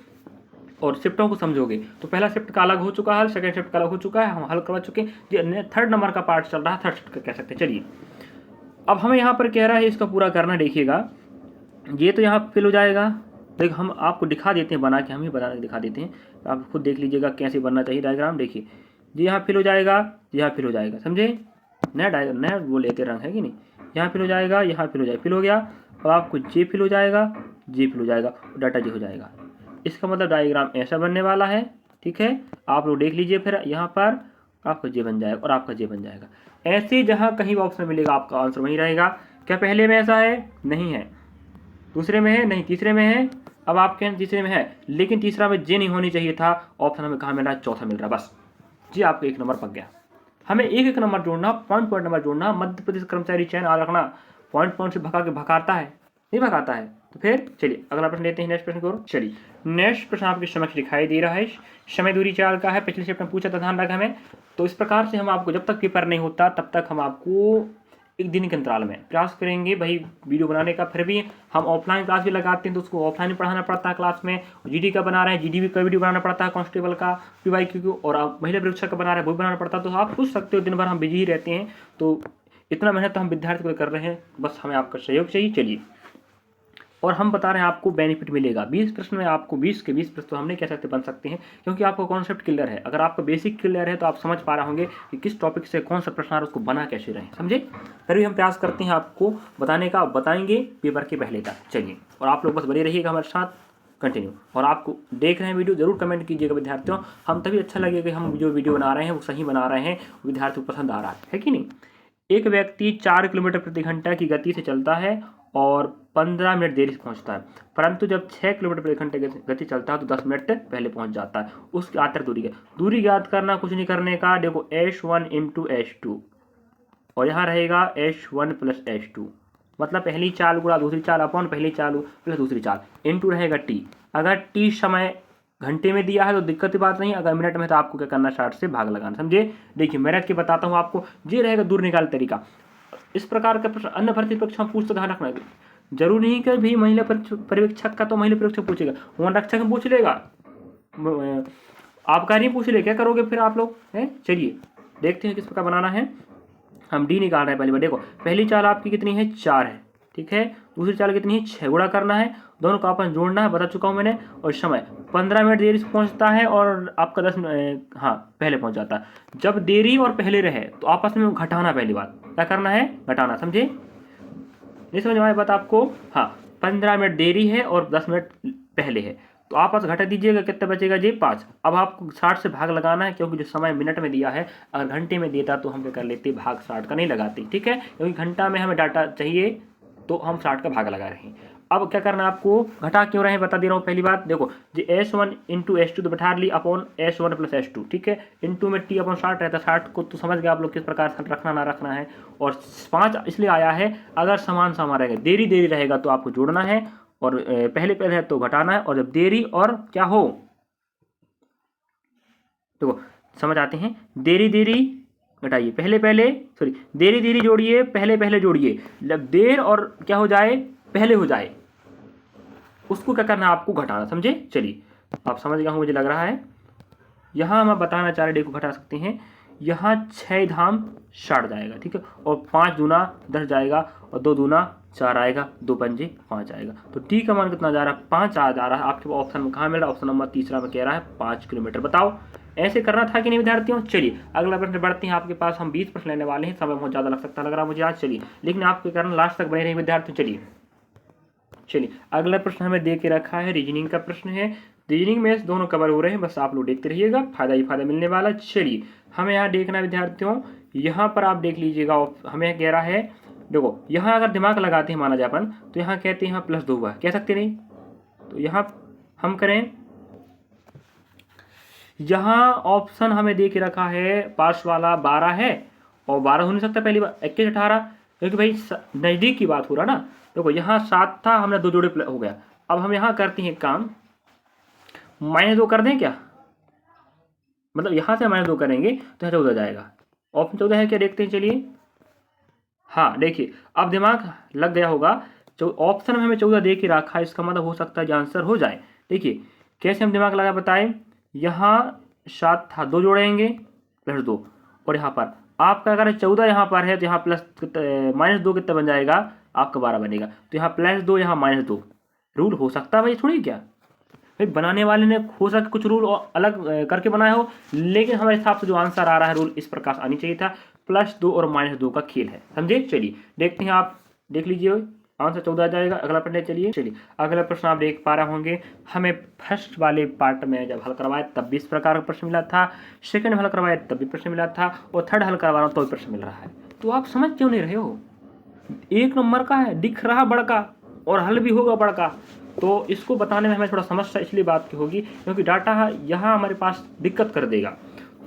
और शिफ्टों को समझोगे। तो पहला शिफ्ट का अलग हो चुका है, सेकंड शिफ्ट का अलग हो चुका है, हम हल करवा चुके हैं। ये 3rd नंबर का पार्ट चल रहा है, 3rd शिफ्ट का कह सकते हैं। चलिए अब हमें यहाँ पर कह रहा है इसका पूरा करना। देखिएगा ये तो यहाँ फिल हो जाएगा, देखिए हम आपको दिखा देते हैं बना के, हम ही बना के दिखा देते हैं, आप खुद देख लीजिएगा कैसे बनना चाहिए डायग्राम। देखिए ये यहाँ फिल हो जाएगा, यहाँ फिल हो जाएगा, समझे? नया वो लेते रंग है कि नहीं, यहाँ फिल हो जाएगा, यहाँ फिल हो जाएगा, फिल हो गया। अब आपको जे फिल हो जाएगा, जे फिल हो जाएगा, डाटा जे हो जाएगा। इसका मतलब डायग्राम ऐसा बनने वाला है, ठीक है। आप लोग देख लीजिए, फिर यहाँ पर आपका जे बन जाएगा और आपका जे बन जाएगा। ऐसे जहाँ कहीं ऑप्शन मिलेगा आपका आंसर वहीं रहेगा। क्या पहले में ऐसा है? नहीं है। दूसरे में है? नहीं। तीसरे में है? अब आपके तीसरे में है, लेकिन तीसरा में जे नहीं होनी चाहिए था। ऑप्शन हमें कहाँ मिल रहा है? चौथा मिल रहा है। बस जी आपको 1 नंबर पक गया। हमें एक नंबर जोड़ना, पॉइंट नंबर जोड़ना। मध्य प्रदेश कर्मचारी चयन याद रखना, पॉइंट से भगा के भगाता है, नहीं भगाता है, तो फिर चलिए अगला प्रश्न लेते हैं, नेक्स्ट प्रश्न को। चलिए नेक्स्ट प्रश्न आपके समक्ष दिखाई दे रहा है, समय दूरी चाल का है, पिछले चैप्टर में पूछा था, ध्यान रखा हमें। तो इस प्रकार से हम आपको जब तक पेपर नहीं होता तब तक हम आपको एक दिन के अंतराल में प्रयास करेंगे भाई वीडियो बनाने का। फिर भी हम ऑफलाइन क्लास भी लगाते हैं तो उसको ऑफलाइन पढ़ाना पड़ता है क्लास में। जीडी का बना रहे हैं, जीडी का वीडियो बनाना पड़ता है, कांस्टेबल का, पीवाईक्यू, और आप महिला परीक्षा का बना रहे हैं वो भी बनाना पड़ता है। तो आप पूछ सकते हो, दिन भर हम बिजी ही रहते हैं, तो इतना मेहनत तो हम विद्यार्थी को कर रहे हैं, बस हमें आपका सहयोग चाहिए। चलिए, और हम बता रहे हैं आपको बेनिफिट मिलेगा 20 प्रश्न में, आपको 20 के 20 प्रश्न तो हमने कह सकते बन सकते हैं, क्योंकि आपका कॉन्सेप्ट क्लियर है। अगर आपका बेसिक क्लियर है तो आप समझ पा रहे होंगे कि किस टॉपिक से कौन सा प्रश्न आ रहा है, उसको बना कैसे रहे, समझे। फिर भी हम प्रयास करते हैं आपको बताने का, बताएंगे पेपर के पहले तक। चलिए, और आप लोग बस बने रहिएगा हमारे साथ कंटिन्यू। और आपको देख रहे हैं वीडियो जरूर कमेंट कीजिएगा विद्यार्थियों, हम तभी अच्छा लगेगा कि हम जो वीडियो बना रहे हैं वो सही बना रहे हैं, विद्यार्थी को पसंद आ रहा है कि नहीं। एक व्यक्ति 4 किलोमीटर प्रति घंटा की गति से चलता है और 15 मिनट देरी से पहुंचता है, परंतु जब 6 किलोमीटर प्रति घंटे गति चलता है तो 10 मिनट पहले पहुंच जाता है। उसकी आतर दूरी ज्ञात करना, कुछ नहीं करने का। देखो h1 इंटू h2, और यहाँ रहेगा h1 प्लस h2, मतलब पहली चाल गुणा दूसरी चाल अपॉन पहली चाल प्लस दूसरी चाल, इंटू रहेगा t। अगर t समय घंटे में दिया है तो दिक्कत की बात नहीं, अगर मिनट में तो आपको क्या करना, 60 से भाग लगाना, समझे। देखिए मैं रख के बताता हूँ आपको, ये रहेगा दूर निकाल तरीका। इस प्रकार का प्रश्न अन्य भर्ती परीक्षा में पूछते, ध्यान रखना। जरूर नहीं कि भी महिला पर्यवेक्षक का तो महिला पर्यवेक्षक पूछेगा, वन रक्षक में पूछ लेगा, आपका नहीं पूछ ले, क्या करोगे फिर आप लोग हैं। चलिए देखते हैं किस प्रकार बनाना है। हम डी निकाल रहे हैं पहली बार। देखो पहली चाल आपकी कितनी है, 4 है, ठीक है। दूसरी चाल कितनी है, 6 गुणा करना है, दोनों का आपस जोड़ना है, बता चुका हूँ मैंने। और समय 15 मिनट देरी से पहुंचता है और आपका 10 हाँ पहले पहुंच जाता है। जब देरी और पहले रहे तो आपस में घटाना, पहली बात क्या करना है, घटाना, समझे। नहीं समझ में आया बात आपको। हाँ 15 मिनट देरी है और 10 मिनट पहले है, तो आप बस घटा दीजिएगा, कितना बचेगा जी, 5। अब आपको 60 से भाग लगाना है, क्योंकि जो समय मिनट में दिया है, अगर घंटे में देता तो हम क्या कर लेते, भाग 60 का नहीं लगाते, ठीक है। क्योंकि घंटा में हमें डाटा चाहिए तो हम 60 का भाग लगा रहे हैं। अब क्या करना है आपको, घटा क्यों रहे हैं बता दे रहा हूँ। पहली बात देखो, जो h1 इंटू h2 तो बैठा ली अपॉन h1 प्लस h2, ठीक है। इंटू में t अपॉन 60 रहता है, 60 को तो समझ गए आप लोग किस प्रकार से रखना ना रखना है। और 5 इसलिए आया है, अगर समान समान रहेगा, देरी रहेगा तो आपको जोड़ना है, और पहले है तो घटाना है। और जब देरी और क्या हो, देखो समझ आते हैं, देरी घटाइए, पहले सॉरी, देरी जोड़िए, पहले जोड़िए, जब देर और क्या हो जाए, पहले हो जाए, उसको क्या करना है आपको, घटाना, समझे। चलिए आप समझ गया हूँ मुझे लग रहा है। यहाँ हम बताना चाह रहे, देखो घटा सकते हैं, यहाँ 6 धाम 60 जाएगा, ठीक है। और 5 दूना 10 जाएगा, और 2 दूना 4 आएगा, 2 पंजे 5 आएगा। तो टी का मान कितना जा रहा है, 5 आ जा रहा है। आपके ऑप्शन में कहाँ मिल रहा है, ऑप्शन नंबर तीसरा में कह रहा है 5 किलोमीटर। बताओ ऐसे करना था कि नहीं विद्यार्थियों। चलिए अगला प्रश्न बढ़ते हैं, आपके पास हम 20 प्रश्न लेने वाले हैं, समय बहुत ज़्यादा लग सकता लग रहा है मुझे आज। चलिए लेकिन आपके कारण लास्ट तक बने रहे विद्यार्थियों। चलिए अगला प्रश्न हमें दे के रखा है, रीजनिंग का प्रश्न है। रीजनिंग में दोनों कवर हो रहे हैं, बस आप लोग देखते रहिएगा, फायदा ही फायदा मिलने वाला। चलिए हमें यहाँ देखना विद्यार्थियों, यहाँ पर आप देख लीजिएगा, हमें कह रहा है, देखो यहाँ अगर दिमाग लगाते हैं माना जाए अपन, तो यहाँ कहते हैं यहाँ +2 हुआ, कह सकते नहीं। तो यहाँ हम करें, यहाँ ऑप्शन हमें दे के रखा है, पास वाला 12 है, और 12 हो नहीं सकता पहली बार, 21 18, क्योंकि भाई नज़दीक की बात हो रहा ना। देखो यहाँ 7 था, हमने 2 जोड़े हो गया। अब हम यहाँ करते हैं काम, -2 कर दें क्या, मतलब यहाँ से -2 करेंगे तो यहाँ 14 जाएगा। ऑप्शन 14 है क्या, देखते हैं चलिए। हाँ देखिए अब दिमाग लग गया होगा, जो ऑप्शन में हमें 14 दे के रखा है, इसका मतलब हो सकता है जो आंसर हो जाए। देखिए कैसे हम दिमाग लगा बताएं, यहाँ 7 था, 2 जोड़ेंगे +2, और यहाँ पर आपका अगर 14 यहाँ पर है तो यहाँ -2 कितना बन जाएगा, आपका 12 बनेगा। तो यहाँ +2 यहाँ -2, रूल हो सकता है भाई, थोड़ी क्या भाई बनाने वाले ने हो सकता कुछ रूल अलग करके बनाया हो, लेकिन हमारे हिसाब से जो आंसर आ रहा है रूल इस प्रकार से आनी चाहिए था, +2 और -2 का खेल है, समझे। चलिए देखते हैं, आप देख लीजिए आंसर 14 आ जाएगा। अगला प्रश्न चलिए अगला प्रश्न आप देख पा रहे होंगे, हमें फर्स्ट वाले पार्ट में जब हल करवाए तब भी इस प्रकार का प्रश्न मिला था, सेकंड में हल करवाए तब भी प्रश्न मिला था, और थर्ड हल करवा रहा हूँ तो भी प्रश्न मिल रहा है। तो आप समझ क्यों नहीं रहे हो, 1 नंबर का है, दिख रहा बड़का और हल भी होगा बड़का, तो इसको बताने में हमें थोड़ा समस्या इसलिए बात की होगी, क्योंकि डाटा यहाँ हमारे पास दिक्कत कर देगा।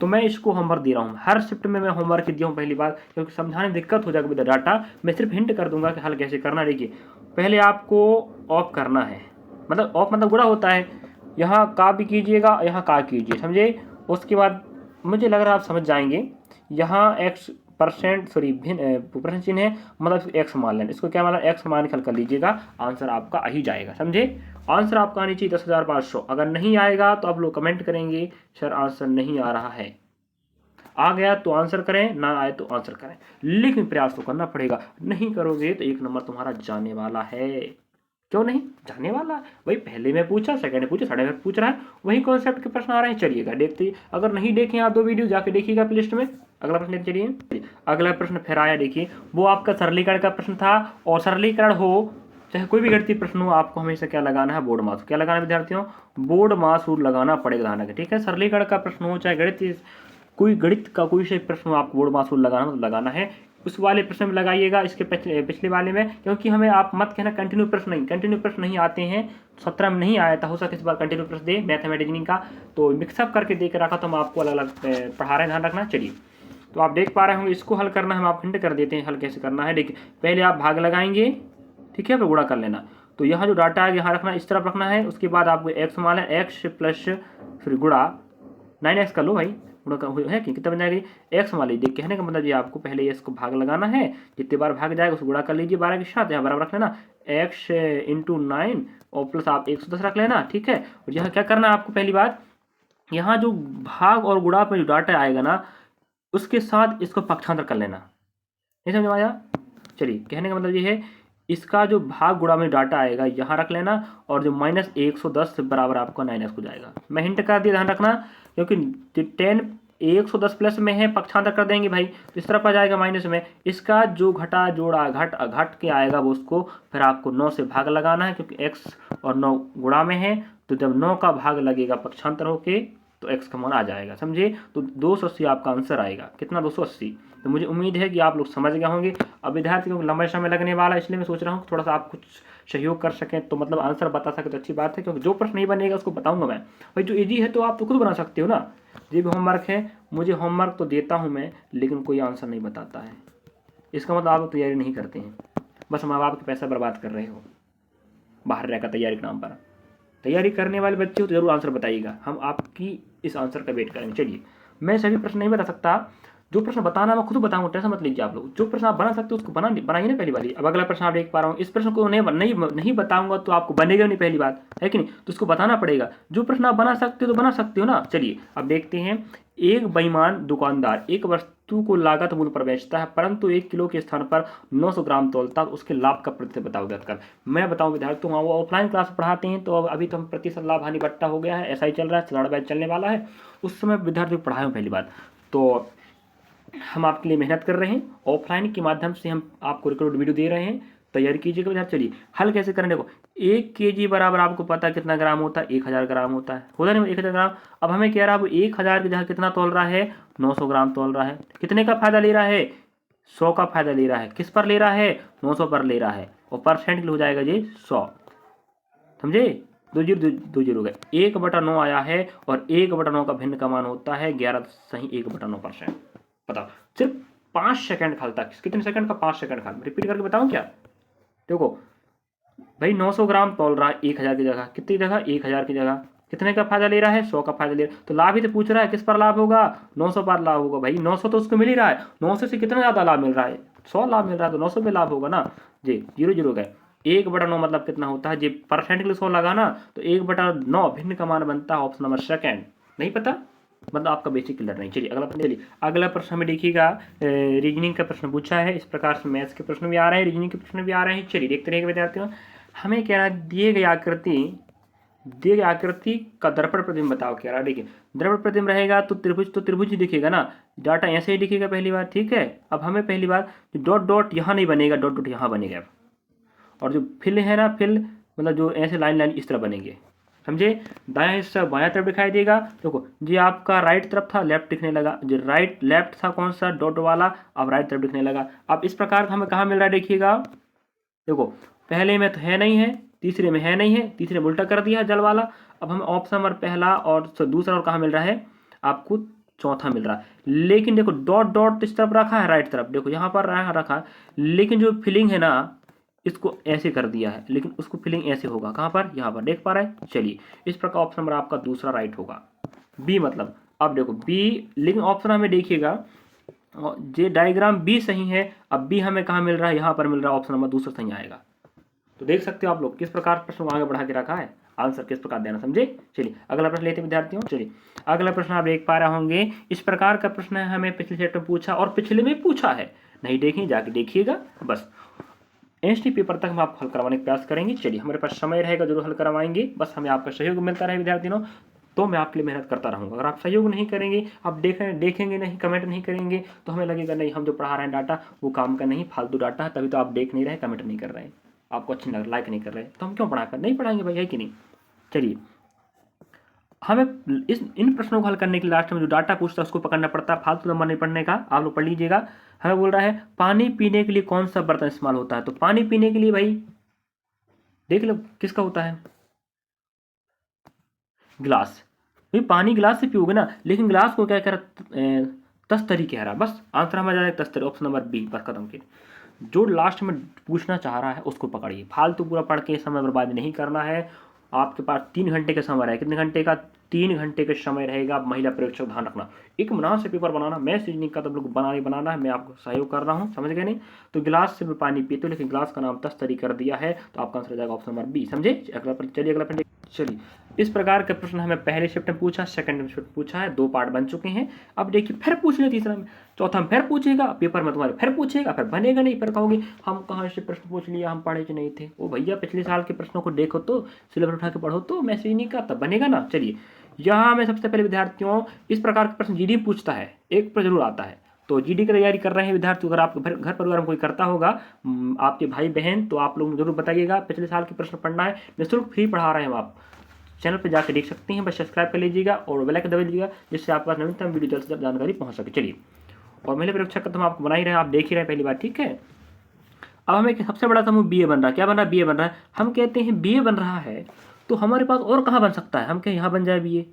तो मैं इसको होमवर्क दे रहा हूँ, हर शिफ्ट में मैं होमवर्क दिया हूँ पहली बार, क्योंकि समझाने में दिक्कत हो जाएगा विद डाटा। मैं सिर्फ हिंट कर दूंगा कि हल कैसे करना। देखिए पहले आपको ऑफ करना है, मतलब ऑफ मतलब गुणा होता है, यहाँ का भी कीजिएगा, यहाँ का कीजिए, समझे। उसके बाद मुझे लग रहा है आप समझ जाएंगे। यहाँ एक्स परसेंट सॉरी भिन्न प्रश्न चिन्ह है, मतलब एक्स मान लें, इसको क्या माना, एक्स मान के हल कर लीजिएगा, आंसर आपका आ ही जाएगा, समझे। आंसर आपका आनी चाहिए 10,500। अगर नहीं आएगा तो आप लोग कमेंट करेंगे सर आंसर नहीं आ रहा है। आ गया तो आंसर करें, ना आए तो आंसर करें, लेकिन प्रयास तो करना पड़ेगा। नहीं करोगे तो 1 नंबर तुम्हारा जाने वाला है। क्यों नहीं जाने वाला? भाई पहले में पूछा, सेकंड में पूछा, थर्ड में पूछ रहा है, वही कॉन्सेप्ट के प्रश्न आ रहे हैं। चलिएगा देखते, अगर नहीं देखें आप 2 वीडियो जाके देखिएगा प्लेलिस्ट में। अगला प्रश्न चलिए, अगला प्रश्न फिर आया, देखिए वो आपका सरलीकरण का प्रश्न था। और सरलीकरण हो चाहे कोई भी गणितीय प्रश्न हो, आपको हमेशा क्या लगाना है, बोर्ड मास। क्या लगाना है विद्यार्थियों? बोर्ड मास रूल लगाना पड़ेगा, ध्यान रखें, ठीक है। सरलीकरण का प्रश्न हो चाहे गणित, कोई गणित का कोई से प्रश्न हो, आपको बोर्ड मास रूल लगाना है। उस वाले प्रश्न में लगाइएगा, इसके पिछले वाले में, क्योंकि हमें आप मत कहना कंटिन्यू प्रश्न नहीं आते हैं। 17 में नहीं आया था, हो सके इस बार कंटिन्यू प्रश्न दे मैथमेटिक्स का, तो मिक्सअप करके दे कर रखा, तो हम आपको अलग अलग पढ़ा रहे हैं, ध्यान रखना। चलिए तो आप देख पा रहे होंगे, इसको हल करना है, हम आप हिंट कर देते हैं हल कैसे करना है। देखिए पहले आप भाग लगाएंगे, ठीक है, फिर गुणा कर लेना। तो यहाँ जो डाटा है यहाँ रखना, इस तरफ रखना है। उसके बाद आपको एक्स मान लें, एक्स प्लस फिर गुणा 9x कर लो भाई, गुणा है कि कितना बन जाएगी, एक्स मान लीजिए। कहने का मतलब ये आपको पहले इसको भाग लगाना है, जितने बार भाग जाएगा उसको गुणा कर लीजिए 12 के साथ, यहाँ बराबर रख लेना x इंटू 9 और प्लस आप 110 रख लेना, ठीक है। और यहाँ क्या करना है आपको, पहली बात यहाँ जो भाग और गुणा पर जो डाटा आएगा ना, उसके साथ इसको पक्षांतर कर लेना। नहीं समझ में आया? चलिए कहने का मतलब ये है, इसका जो भाग गुणा में डाटा आएगा यहाँ रख लेना, और जो -110 बराबर आपका 9x हो जाएगा। मैं हिंट कर दिया, ध्यान रखना, क्योंकि 10 110 प्लस में है, पक्षांतर कर देंगे भाई तो इस तरफ आ जाएगा माइनस में। इसका जो घटा जोड़ा घट के आएगा वो, उसको फिर आपको 9 से भाग लगाना है, क्योंकि x और 9 गुणा में है, तो जब 9 का भाग लगेगा पक्षांतर होके तो x का मान आ जाएगा, समझे। तो 280 आपका आंसर आएगा। कितना? 280। तो मुझे उम्मीद है कि आप लोग समझ गए होंगे। अब विद्यार्थियों को लंबा समय लगने वाला है, इसलिए मैं सोच रहा हूँ थोड़ा सा आप कुछ सहयोग कर सकें, तो मतलब आंसर बता सके तो अच्छी बात है, क्योंकि जो प्रश्न नहीं बनेगा उसको बताऊंगा मैं। भाई जो इजी है तो आप तो खुद बना सकते हो ना। ये भी होमवर्क है, मुझे होमवर्क तो देता हूँ मैं, लेकिन कोई आंसर नहीं बताता है। इसका मतलब आप तैयारी नहीं करते हैं, बस माँ बाप के पैसा बर्बाद कर रहे हो बाहर रहकर तैयारी के नाम पर। तैयारी करने वाले बच्चे हो तो जरूर आंसर बताइएगा, हम आपकी इस आंसर का वेट करेंगे। चलिए मैं सभी प्रश्न नहीं बता सकता, जो प्रश्न बताना मैं खुद बताऊंगा, टेंशन मत लीजिए आप लोग। जो प्रश्न आप बना सकते हो उसको बनाइए ना पहली बारी। अब अगला प्रश्न आप देख पा रहा हूँ, इस प्रश्न को नहीं बताऊंगा तो आपको बनेगा नहीं, पहली बात है कि नहीं, तो उसको बताना पड़ेगा। जो प्रश्न आप बना सकते हो तो बना सकते हो ना। चलिए अब देखते हैं, एक बेईमान दुकानदार एक वस्तु को लागत मूल्य पर बेचता है, परंतु 1 किलो के स्थान पर 900 ग्राम तोलता, उसके लाभ का प्रतिशत बताओ ज्ञात कर। मैं बताऊं विद्यार्थी, तो वो ऑफलाइन क्लास पढ़ाते हैं, तो अभी तो हम प्रतिशत लाभ हानि बट्टा हो गया है, ऐसा ही चल रहा है, चलाड़ बैच चलने वाला है। उस समय विद्यार्थी को पढ़ाए पहली बात, तो हम आपके लिए मेहनत कर रहे हैं, ऑफलाइन के माध्यम से हम आपको रिकॉर्ड वीडियो दे रहे हैं, तैयारी कीजिएगा विद्यार्थी। चलिए हल कैसे करें, देखो 1 kg बराबर आपको पता है कितना ग्राम होता है, 1000 ग्राम होता है, होता नहीं 1000 ग्राम। अब हमें कह रहा है वो 1000 की जगह कितना तोल रहा है, 900 ग्राम तोल रहा है। कितने का फायदा ले रहा है? 100 का फायदा ले रहा है। किस पर ले रहा है? 900 पर ले रहा है, और परसेंट के लिए हो जाएगा ये 100, समझे। 2 गए, 1/9 आया है, और 1/9 का भिन्न का मान होता है 11 सही 1/9%। बताओ, सिर्फ 5 सेकंड खलता, कितने सेकंड का? 5 सेकंड खाल। रिपीट करके बताऊं क्या? देखो भाई 900 ग्राम तोल रहा है 1000 की जगह, कितनी जगह? 1000 की जगह। कितने का फायदा ले रहा है? 100 का फायदा ले रहा है। तो लाभ ही तो पूछ रहा है, किस पर लाभ होगा? 900 पर लाभ होगा। भाई 900 तो उसको मिल ही रहा है, 900 से कितना ज्यादा लाभ मिल रहा है? 100 लाभ मिल रहा है, तो 900 पे लाभ होगा ना जी। 0 गए, 1/9 मतलब कितना होता है जी, परसेंट के लिए 100 लगा ना, तो 1/9 भिन्न का मान बनता है ऑप्शन नंबर सेकंड। नहीं पता मतलब आपका बेसिक क्लियर नहीं। चलिए अगला प्रश्न, चलिए अगला प्रश्न हमें देखिएगा, रीजनिंग का प्रश्न पूछा है। इस प्रकार से मैथ्स के प्रश्न भी आ रहे हैं, रीजनिंग के प्रश्न भी आ रहे हैं। चलिए देखते रहिएगा विद्यार्थियों। हमें कह रहा है दिए गए आकृति का दर्पण प्रतिबिंब बताओ। कह रहा है, देखिए दर्पण प्रतिबिंब रहेगा तो त्रिभुज ही दिखेगा ना, डाटा ऐसे ही दिखेगा पहली बार, ठीक है। अब हमें पहली बार डॉट डॉट यहाँ नहीं बनेगा, डॉट डॉट यहाँ बनेगा, और जो फिल है ना, फिल मतलब जो ऐसे लाइन इस तरह बनेंगे, समझे। दायां हिस्सा बायां तरफ दिखाई देगा। देखो जी आपका राइट तरफ था, लेफ्ट दिखने लगा, जो लेफ्ट था कौन सा, डॉट वाला, अब राइट तरफ दिखने लगा। अब इस प्रकार का हमें कहाँ मिल रहा है, देखिएगा। देखो पहले में तो है नहीं है, तीसरे में है नहीं है, तीसरे में उल्टा कर दिया जल वाला। अब हमें ऑप्शन नंबर पहला और दूसरा और कहाँ मिल रहा है आपको, चौथा मिल रहा है। लेकिन देखो डॉट डॉट तो इस तरफ रखा है राइट तरफ, देखो यहाँ पर रखा है, लेकिन जो फिलिंग है ना इसको ऐसे कर दिया है, लेकिन उसको फिलिंग ऐसे होगा, कहाँ पर, यहाँ पर, देख पा रहे हैं। चलिए इस प्रकार ऑप्शन नंबर आपका दूसरा राइट होगा, बी मतलब। अब देखो बी, लेकिन ऑप्शन हमें देखिएगा ये डायग्राम बी सही है, अब बी हमें कहाँ मिल रहा है, यहाँ पर मिल रहा है, ऑप्शन नंबर दूसरा सही आएगा। तो देख सकते हो आप लोग किस प्रकार प्रश्न को आगे बढ़ा के रखा है, आंसर किस प्रकार देना, समझे। चलिए अगला प्रश्न लेते हैं विद्यार्थियों। चलिए अगला प्रश्न आप देख पा रहे होंगे, इस प्रकार का प्रश्न है, हमें पिछले सेट में पूछा और पिछले में पूछा है, नहीं देखें जाके देखिएगा बस। एनएसटी पेपर तक हम आपको हल करवाने का प्रयास करेंगे। चलिए हमारे पास समय रहेगा जरूर हल करवाएंगे, बस हमें आपका सहयोग मिलता रहे विद्यार्थियों, तो मैं आपके लिए मेहनत करता रहूँगा। अगर आप सहयोग नहीं करेंगे, आप देखेंगे नहीं, कमेंट नहीं करेंगे, तो हमें लगेगा नहीं हम जो पढ़ा रहे हैं डाटा वो काम का नहीं, फालतू डाटा है, तभी तो आप देख नहीं रहे, कमेंट नहीं कर रहे हैं, आपको अच्छी लग लाइक नहीं कर रहे, तो हम क्यों पढ़ा कर नहीं पढ़ाएंगे भाई, है कि नहीं। चलिए हमें इन प्रश्नों को हल करने के लास्ट में जो डाटा पूछता है उसको पकड़ना पड़ता है, फालतू नंबर नहीं पढ़ने का। आप लोग पढ़ लीजिएगा। हमें बोल रहा है पानी पीने के लिए कौन सा बर्तन इस्तेमाल होता है, तो पानी पीने के लिए भाई देख लो किसका होता है, गिलास। भाई पानी गिलास से पियोगे ना, लेकिन गिलास को क्या कह रहा, तस्तरी कह रहा, बस आंसर हमारा जाएगा तस्तरी, ऑप्शन नंबर बी, बस खत्म के। जो लास्ट में पूछना चाह रहा है उसको पकड़िए, फालतू पूरा पढ़ के समय बर्बाद नहीं करना है। आपके पास 3 घंटे का समय रहेगा, कितने घंटे का, 3 घंटे का समय रहेगा। महिला परीक्षक ध्यान रखना, एक मुनार से पेपर बनाना, मैथ्स रीजनिंग का तो लोग बनाना है, मैं आपको सहयोग कर रहा हूँ, समझ गए नहीं। तो गिलास से भी पानी पीते हो, लेकिन गिलास का नाम तस्तरी कर दिया है, तो आपका आंसर हो जाएगा ऑप्शन नंबर बी, समझे। अगला चलिए अगला प्रश्न। चलिए इस प्रकार का प्रश्न हमें पहले शिफ्ट में पूछा, सेकंड शिफ्ट पूछा है, 2 पार्ट बन चुके हैं। अब देखिए फिर पूछ ले तीसरा में, चौथा में फिर पूछेगा, पेपर में तुम्हारे फिर पूछेगा, फिर बनेगा नहीं, फिर कहोगे हम कहाँ से प्रश्न पूछ लिया, हम पढ़े कि नहीं थे। ओ भैया पिछले साल के प्रश्नों को देखो तो, सिलेबस उठा के पढ़ो तो, मैसेज नहीं का तब बनेगा ना। चलिए यहाँ में सबसे पहले विद्यार्थियों इस प्रकार के प्रश्न जीडी पूछता है, एक पर जरूर आता है, तो जीडी की तैयारी कर रहे हैं विद्यार्थी, अगर आप घर परिवार में कोई करता होगा आपके भाई बहन, तो आप लोग जरूर बताइएगा। पिछले साल के प्रश्न पढ़ना है, निःशुल्क फ्री पढ़ा रहे हैं हम, आप चैनल पर जाकर देख सकते हैं, बस सब्सक्राइब कर लीजिएगा और बेल आइकन दबा लीजिएगा, जिससे आपके पास नवीनतम वीडियो जल्द से जल्द जानकारी पहुंच सके। चलिए और महिला परीक्षा का तो हम आपको बना ही रहे हैं, आप देख ही रहे हैं पहली बार, ठीक है। अब हमें सबसे बड़ा समूह बीए बन रहा है, क्या बन रहा है, बीए बन रहा है। हम कहते हैं बीए बन रहा है, तो हमारे पास और कहाँ बन सकता है, हम कहें यहाँ बन जाए बीए,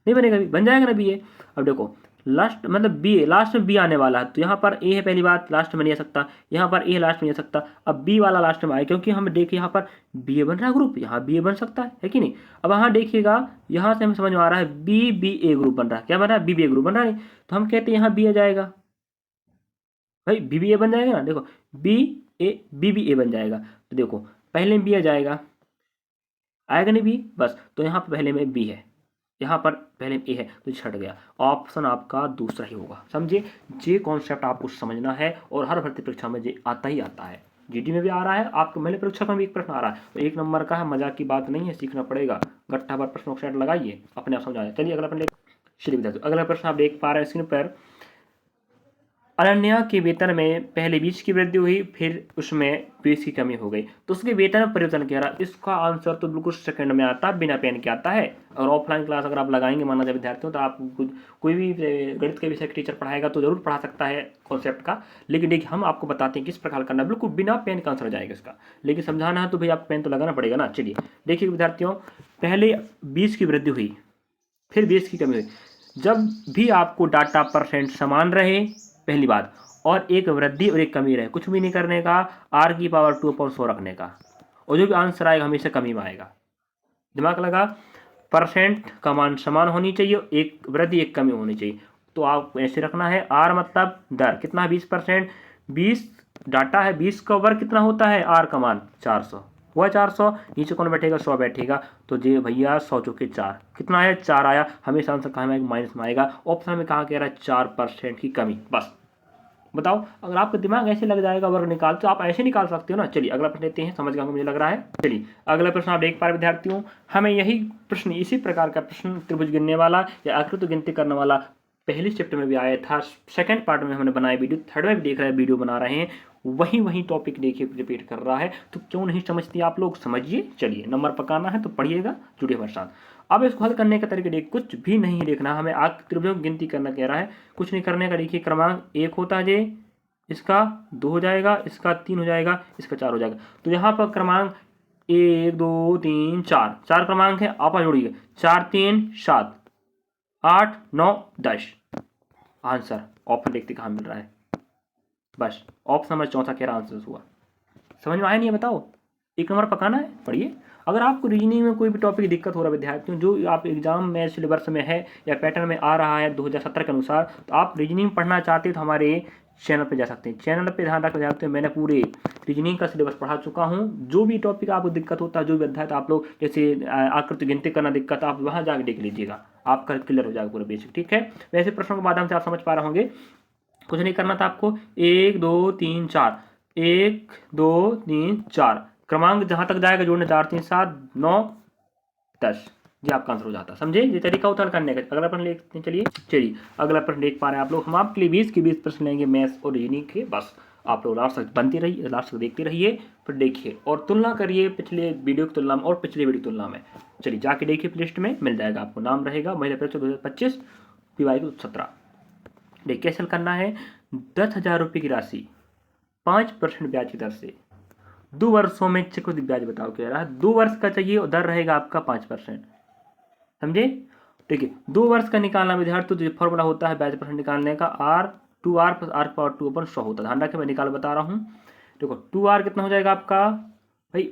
नहीं बनेगा, बन जाएगा ना बीए। अब देखो लास्ट मतलब बी लास्ट में बी आने वाला है, तो यहाँ पर ए है पहली बात, लास्ट में नहीं आ सकता, यहाँ पर ए लास्ट में नहीं आ सकता, अब बी वाला लास्ट में आए, क्योंकि हम देखिए यहाँ पर बी ए बन रहा है ग्रुप, यहाँ बी ए बन सकता है कि नहीं। अब यहाँ देखिएगा, यहाँ से हमें समझ में आ रहा है बी ए ग्रुप बन रहा है, क्या बन रहा है, बी ए ग्रुप बन रहा है, तो हम कहते हैं यहाँ बी आ जाएगा, भाई बी ए बन जाएगा ना, देखो बी ए बन जाएगा, तो देखो पहले में बी आ जाएगा, आएगा नहीं बी, बस तो यहाँ पर पहले में बी है, यहाँ पर पहले ए है, तो छट गया, ऑप्शन आपका दूसरा ही होगा, समझिए। ये कॉन्सेप्ट आपको समझना है, और हर भर्ती परीक्षा में ये आता ही आता है, जीडी में भी आ रहा है, आपको महिला परीक्षा में भी एक प्रश्न आ रहा है, तो 1 नंबर का है, मजाक की बात नहीं है, सीखना पड़ेगा, गट्ठा पर प्रश्नों को सेट लगाइए, अपने आप समझ आए। चलिए अगला प्रश्न, चलिए विद्यार्थी अगला प्रश्न आप देख पा रहे हैं स्क्रीन पर, अनन्या के वेतन में पहले 20 की वृद्धि हुई, फिर उसमें 20 की कमी हो गई, तो उसके वेतन में परिवर्तन क्या रहा। इसका आंसर तो बिल्कुल सेकंड में आता है, बिना पेन के आता है। और ऑफलाइन क्लास अगर आप लगाएंगे माना जाए विद्यार्थियों, तो आप कोई भी गणित के विषय का टीचर पढ़ाएगा तो जरूर पढ़ा सकता है कॉन्सेप्ट का, लेकिन देखिए हम आपको बताते हैं किस प्रकार करना, बिल्कुल बिना पेन का आंसर जाएगा इसका, लेकिन समझाना है तो भाई आप पेन तो लगाना पड़ेगा ना। चलिए देखिए विद्यार्थियों, पहले 20 की वृद्धि हुई, फिर 20 की कमी हुई, जब भी आपको डाटा परसेंट समान रहे, पहली बात, और एक वृद्धि और एक कमी रहे, कुछ भी नहीं करने का, r की पावर 2/100 रखने का, और जो भी आंसर आएगा हमेशा कमी में आएगा, दिमाग लगा। परसेंट का मान समान होनी चाहिए, एक वृद्धि एक कमी होनी चाहिए, तो आप ऐसे रखना है, r मतलब दर कितना, 20%, 20 डाटा है, 20 का वर्ग कितना होता है, r का मान 400 हुआ, 400 नीचे कौन बैठेगा, 100 बैठेगा, तो जी भैया 100 चौके 4 कितना आया, 4 आया, हमेशा आंसर कहाँ में माइनस में आएगा, ऑप्शन में कहाँ कह रहा है 4% की कमी, बस बताओ। अगर आपका दिमाग ऐसे लग जाएगा वर्ग निकाल, तो आप ऐसे निकाल सकते हो ना। चलिए अगला प्रश्न लेते हैं, समझ गया मुझे लग रहा है। चलिए अगला प्रश्न आप देख पा रहे विद्यार्थियों, हमें यही प्रश्न, इसी प्रकार का प्रश्न त्रिभुज गिनने वाला या आकृति गिनती करने वाला पहली शिफ्ट में भी आया था, सेकंड पार्ट में हमने बनाया वीडियो, थर्ड में भी देख रहे हैं वीडियो बना रहे हैं, वही टॉपिक देखिए रिपीट कर रहा है, तो क्यों नहीं समझती आप लोग, समझिए। चलिए नंबर पकाना है तो पढ़िएगा, जुड़िए हमारे साथ। अब इसको हल करने का तरीका देखिए, कुछ भी नहीं देखना, हमें त्रिभुज गिनती करना कह रहा है, कुछ नहीं करने का। देखिए क्रमांक 1 होता है, इसका 2 हो जाएगा, इसका 3 हो जाएगा, इसका 4 हो जाएगा, तो यहाँ पर क्रमांक 1 2 3 4 क्रमांक है, आपस जोड़िए, 4 3 7, 8, 9, 10। आंसर ऑप्शन देखते कहाँ मिल रहा है, बस ऑप्शन नंबर चौथा कह रहा आंसर हुआ। समझ में आया नहीं है, बताओ, एक नंबर पकाना है, पढ़िए। अगर आपको रीजनिंग में कोई भी टॉपिक की दिक्कत हो रहा है विद्यार्थियों, जो आप एग्जाम में सिलेबस में है या पैटर्न में आ रहा है 2017 के अनुसार, तो आप रीजनिंग पढ़ना चाहते हैं तो हमारे चैनल पे जा सकते हैं। चैनल पे ध्यान रख जाते हैं, मैंने पूरे रीजनिंग का सिलेबस पढ़ा चुका हूँ। जो भी टॉपिक आपको दिक्कत होता है, जो भी अध्याय, तो आप लोग जैसे आकृति गिनती करना दिक्कत, आप वहाँ जाकर देख लीजिएगा, आपका क्लियर हो जाएगा पूरा बेसिक। ठीक है, वैसे प्रश्नों के माध्यम से आप समझ पा रहे होंगे। कुछ नहीं करना था आपको, 1 2 3 4, 1 2 3 4 क्रमांक जहां तक जाएगा जोड़ने, 4 3 7 9 10, ये आपका आंसर हो जाता है। समझे, ये तरीका होता है करने का। अगला प्रश्न देखते हैं, चलिए अगला प्रश्न देख पा रहे हैं आप लोग। हम आपके लिए 20 के 20 प्रश्न लेंगे मैथ्स और रीजनिंग के, बस आप लोग लास्ट तक बनते रहिए, लास्ट तक देखते रहिए, फिर देखिए और तुलना करिए पिछले वीडियो की तुलना में और पिछले वीडियो की तुलना में। चलिए जाके देखिए, प्लेलिस्ट में मिल जाएगा आपको, नाम रहेगा महिला परीक्षा 2025 PY 17। देखिए कैसे हल करना है। 10,000 रुपये की राशि 5% ब्याज की दर से 2 वर्षों में चक्रवृद्धि ब्याज बताओ क्या रहा है। 2 वर्ष का चाहिए और दर रहेगा आपका 5%। समझे, देखिए 2 वर्ष का निकालना विद्यार्थी, तो जो फॉर्मूला होता है ब्याज परसेंट निकालने का, R2R + R⁴ होता है। ध्यान रखें, मैं निकाल बता रहा हूँ। देखो 2R कितना हो जाएगा आपका भाई,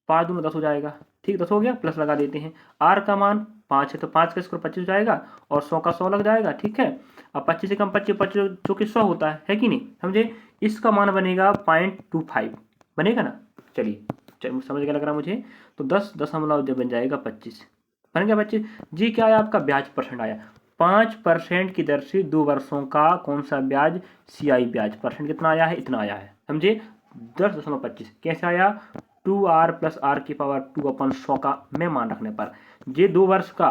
5 दूनी 10 हो जाएगा, ठीक, 10 हो गया, प्लस लगा देते हैं। R का मान 5 है तो 5 का स्क्वायर 25 हो जाएगा और 100 का 100 लग जाएगा। ठीक है, अब 25 से कम 25 25 जो कि 100 होता है कि नहीं। समझे, इसका मान बनेगा 0.25 बनेगा ना। चलिए समझ गया लग रहा मुझे। तो 10 जब बन जाएगा 25, बन गया 25 जी। क्या आया आपका ब्याज परसेंट आया, 5% की दर से 2 वर्षों का कौन सा ब्याज, CI ब्याज परसेंट कितना आया है, इतना आया है। समझे, 10.25 कैसे आया, 2R + R⁴ का मैं मान रखने पर, ये 2 वर्ष का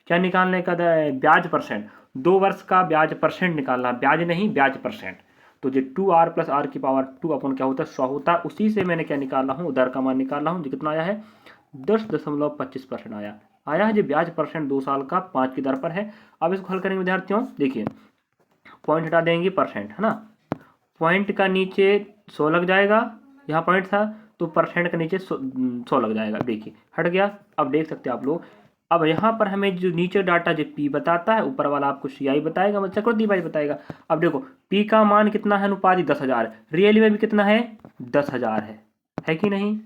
क्या निकालने का ब्याज परसेंट, 2 वर्ष का ब्याज परसेंट निकालना, ब्याज नहीं ब्याज परसेंट। तो जो 2R + R⁴ क्या होता है, 100 होता है। उसी से मैंने क्या निकाला हूँ, दर का मान निकाला हूँ, जो कितना आया है 10.25% आया है। जो ब्याज परसेंट 2 साल का 5 की दर पर है। अब इसको हल करेंगे विद्यार्थियों, देखिए पॉइंट हटा देंगे, परसेंट है ना, पॉइंट का नीचे 100 लग जाएगा, यहाँ पॉइंट था तो परसेंट का नीचे 100 लग जाएगा। देखिए हट गया। अब देख सकते हैं आप लोग, अब यहाँ पर हमें जो नीचे डाटा जो P बताता है, ऊपर वाला आपको CI बताएगा, मतलब चक्रवृद्धि ब्याज बताएगा। अब देखो P का मान कितना है, अनुपाति 10,000, रियली में भी कितना है 10,000 है कि नहीं,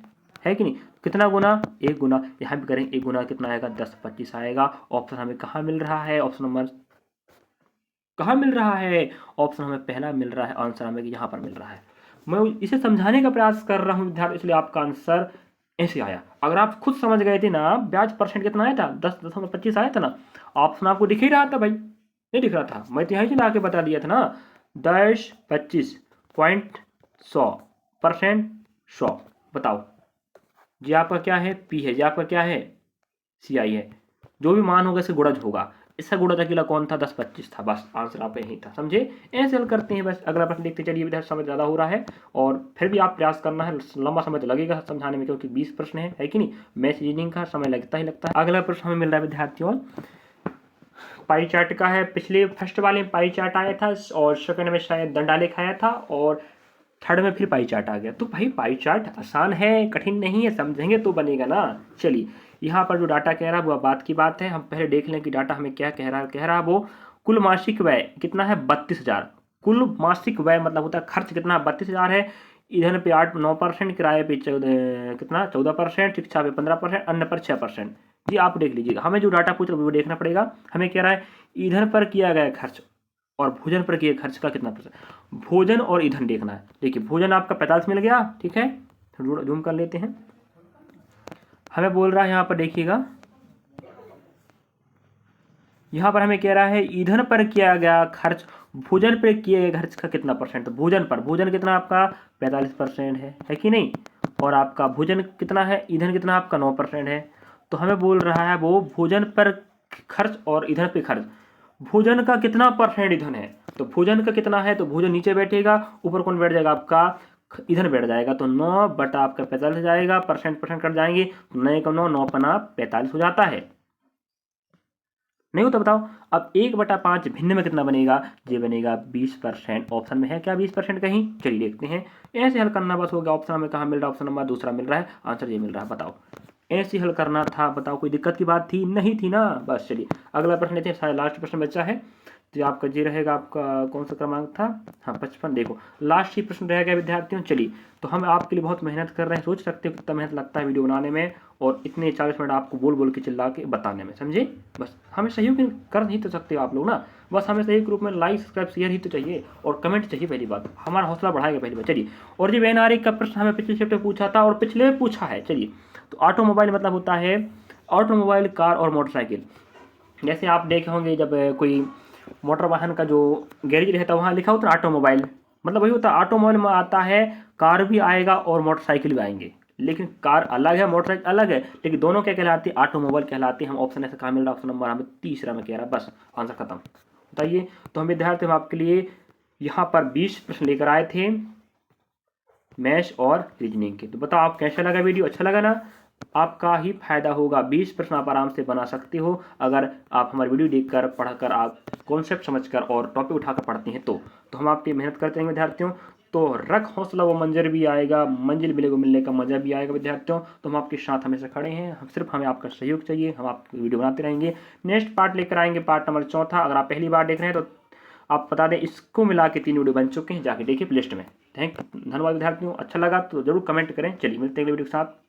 है कि नहीं। कितना गुना, 1 गुना, यहाँ भी करें 1 गुना, कितना आएगा 10/25 आएगा। ऑप्शन हमें कहाँ मिल रहा है, ऑप्शन नंबर कहाँ मिल रहा है, ऑप्शन हमें पहला मिल रहा है, आंसर हमें यहाँ पर मिल रहा है। मैं इसे समझाने का प्रयास कर रहा हूँ विद्यार्थी, इसलिए आपका आंसर ऐसे आया। अगर आप खुद समझ गए थे ना, ब्याज परसेंट कितना आया था, 10.25 आया था ना, ऑप्शन आपको दिख ही रहा था भाई, नहीं दिख रहा था, मैं तो यहीं से ला के बता दिया था ना, 10 25 पॉइंट 100% 100। बताओ जी आपका क्या है, P है, जी आपका क्या है CI है। जो भी मान होगा इससे गुणज होगा, इसका गुणज अकेला कौन था 10/25 था, बस आंसर आप यही था। समझे, ऐसे हल करते हैं। बस अगला प्रश्न देखते चलिए, इधर समय ज़्यादा हो रहा है और फिर भी आप प्रयास करना है, लंबा समय तो लगेगा समझाने में, क्योंकि 20 प्रश्न है कि नहीं। मैथ रीजनिंग का समय लगता ही लगता है। अगला प्रश्न हमें मिल रहा है विद्यार्थियों, पाई चार्ट का है। पिछले फर्स्ट वाले में पाई चार्ट आया था और सेकंड में शायद दंडालेख आया था और थर्ड में फिर पाई चार्ट आ गया। तो भाई पाई चार्ट आसान है, कठिन नहीं है, समझेंगे तो बनेगा ना। चलिए यहाँ पर जो डाटा कह रहा है वो बात की बात है, हम पहले देख लें कि डाटा हमें क्या कह रहा है वो। कुल मासिक व्यय कितना है 32,000, कुल मासिक व्यय मतलब होता है खर्च कितना 32,000 है। ईंधन पे 8-9%, किराए पे 14%, शिक्षा पे 15%, अन्न पर 6%। जी आप देख लीजिएगा, हमें जो डाटा पूछ रहा है वो देखना पड़ेगा। हमें कह रहा है ईंधन पर किया गया खर्च और भोजन पर किए खर्च का कितना %। भोजन और ईंधन देखना है। देखिए भोजन आपका 45 मिल गया, ठीक है, जूम कर लेते हैं। हमें बोल रहा है यहाँ पर देखिएगा, यहाँ पर हमें कह रहा है ईंधन पर किया गया खर्च भोजन पर किए गए खर्च का कितना %। तो भोजन कितना आपका 45% है कि नहीं, और आपका भोजन कितना है, ईंधन कितना आपका 9% है। तो हमें बोल रहा है वो भोजन पर खर्च और ईंधन पे खर्च, भोजन का कितना % ईंधन है, तो भोजन का कितना है, तो भोजन नीचे बैठेगा, ऊपर कौन बैठ जाएगा आपका ईंधन बैठ जाएगा। तो 9 बटा आपका 45 हो जाएगा, परसेंट कट जाएंगे, तो 9 का 9 पना 45 हो जाता है, नहीं होता बताओ। अब 1/5 भिन्न में कितना बनेगा, ये बनेगा 20%। ऑप्शन में है क्या 20% कहीं, चलिए देखते हैं। ऐसे हल करना बस हो गया। ऑप्शन हमें कहाँ मिल रहा है, ऑप्शन नंबर दूसरा मिल रहा है, आंसर ये मिल रहा है। बताओ ऐसे हल करना था। बताओ कोई दिक्कत की बात थी? नहीं थी ना। बस चलिए अगला प्रश्न लेते हैं, सारा लास्ट प्रश्न बचा है। तो आपका जी रहेगा, आपका कौन सा क्रमांक था? हाँ 55। देखो लास्ट ही प्रश्न रहेगा विद्यार्थियों। चलिए तो हम आपके लिए बहुत मेहनत कर रहे हैं, सोच सकते हो कितना मेहनत लगता है वीडियो बनाने में और इतने 40 मिनट आपको बोल बोल के चिल्ला के बताने में, समझे? बस हमें सहयोग कर नहीं तो सकते हो आप लोग ना, बस हमें सही ग्रुप में लाइक सब्सक्राइब शेयर ही तो चाहिए और कमेंट चाहिए। पहली बात हमारा हौसला बढ़ाएगा पहली बात। चलिए और जी एनआरई का प्रश्न हमें पिछले चैप्टर पूछा था और पिछले में पूछा है। चलिए तो ऑटोमोबाइल मतलब होता है ऑटोमोबाइल, कार और मोटरसाइकिल। जैसे आप देखे होंगे जब कोई मोटर वाहन का जो गैरेज रहता है वहाँ लिखा होता है ऑटोमोबाइल, मतलब वही होता है। ऑटोमोबाइल में आता है कार भी आएगा और मोटरसाइकिल भी आएंगे, लेकिन कार अलग है मोटरसाइकिल अलग है, लेकिन दोनों क्या कहलाती है? ऑटोमोबाइल कहलाती है। हम ऑप्शन ऐसे कहाँ मिल रहा? ऑप्शन नंबर हमें तीसरा में कह रहा है। बस आंसर खत्म। बताइए तो हम विद्यार्थी हम आपके लिए यहाँ पर 20 प्रश्न लेकर आए थे मैथ्स और रीजनिंग के। तो बताओ आप कैसा लगा वीडियो? अच्छा लगा ना? आपका ही फायदा होगा। 20 प्रश्न आप आराम से बना सकते हो अगर आप हमारी वीडियो देखकर पढ़कर आप कॉन्सेप्ट समझकर और टॉपिक उठाकर पढ़ते हैं तो हम आपकी मेहनत करते हैं विद्यार्थियों। तो रख हौसला वो मंजर भी आएगा, मंजिल मिलेगा, मिलने का मजा भी आएगा विद्यार्थियों। तो हम आपके साथ हमेशा खड़े हैं, हम सिर्फ हमें आपका सहयोग चाहिए, हम आपकी वीडियो बनाते रहेंगे। नेक्स्ट पार्ट लेकर आएंगे, पार्ट नंबर 4। अगर आप पहली बार देख रहे हैं तो आप बता दें इसको मिला के 3 वीडियो बन चुके हैं, जाके देखिए प्लेलिस्ट में। धन्यवाद विद्यार्थियों, अच्छा लगा तो जरूर कमेंट करें। चलिए मिलते हैं अगले वीडियो के साथ।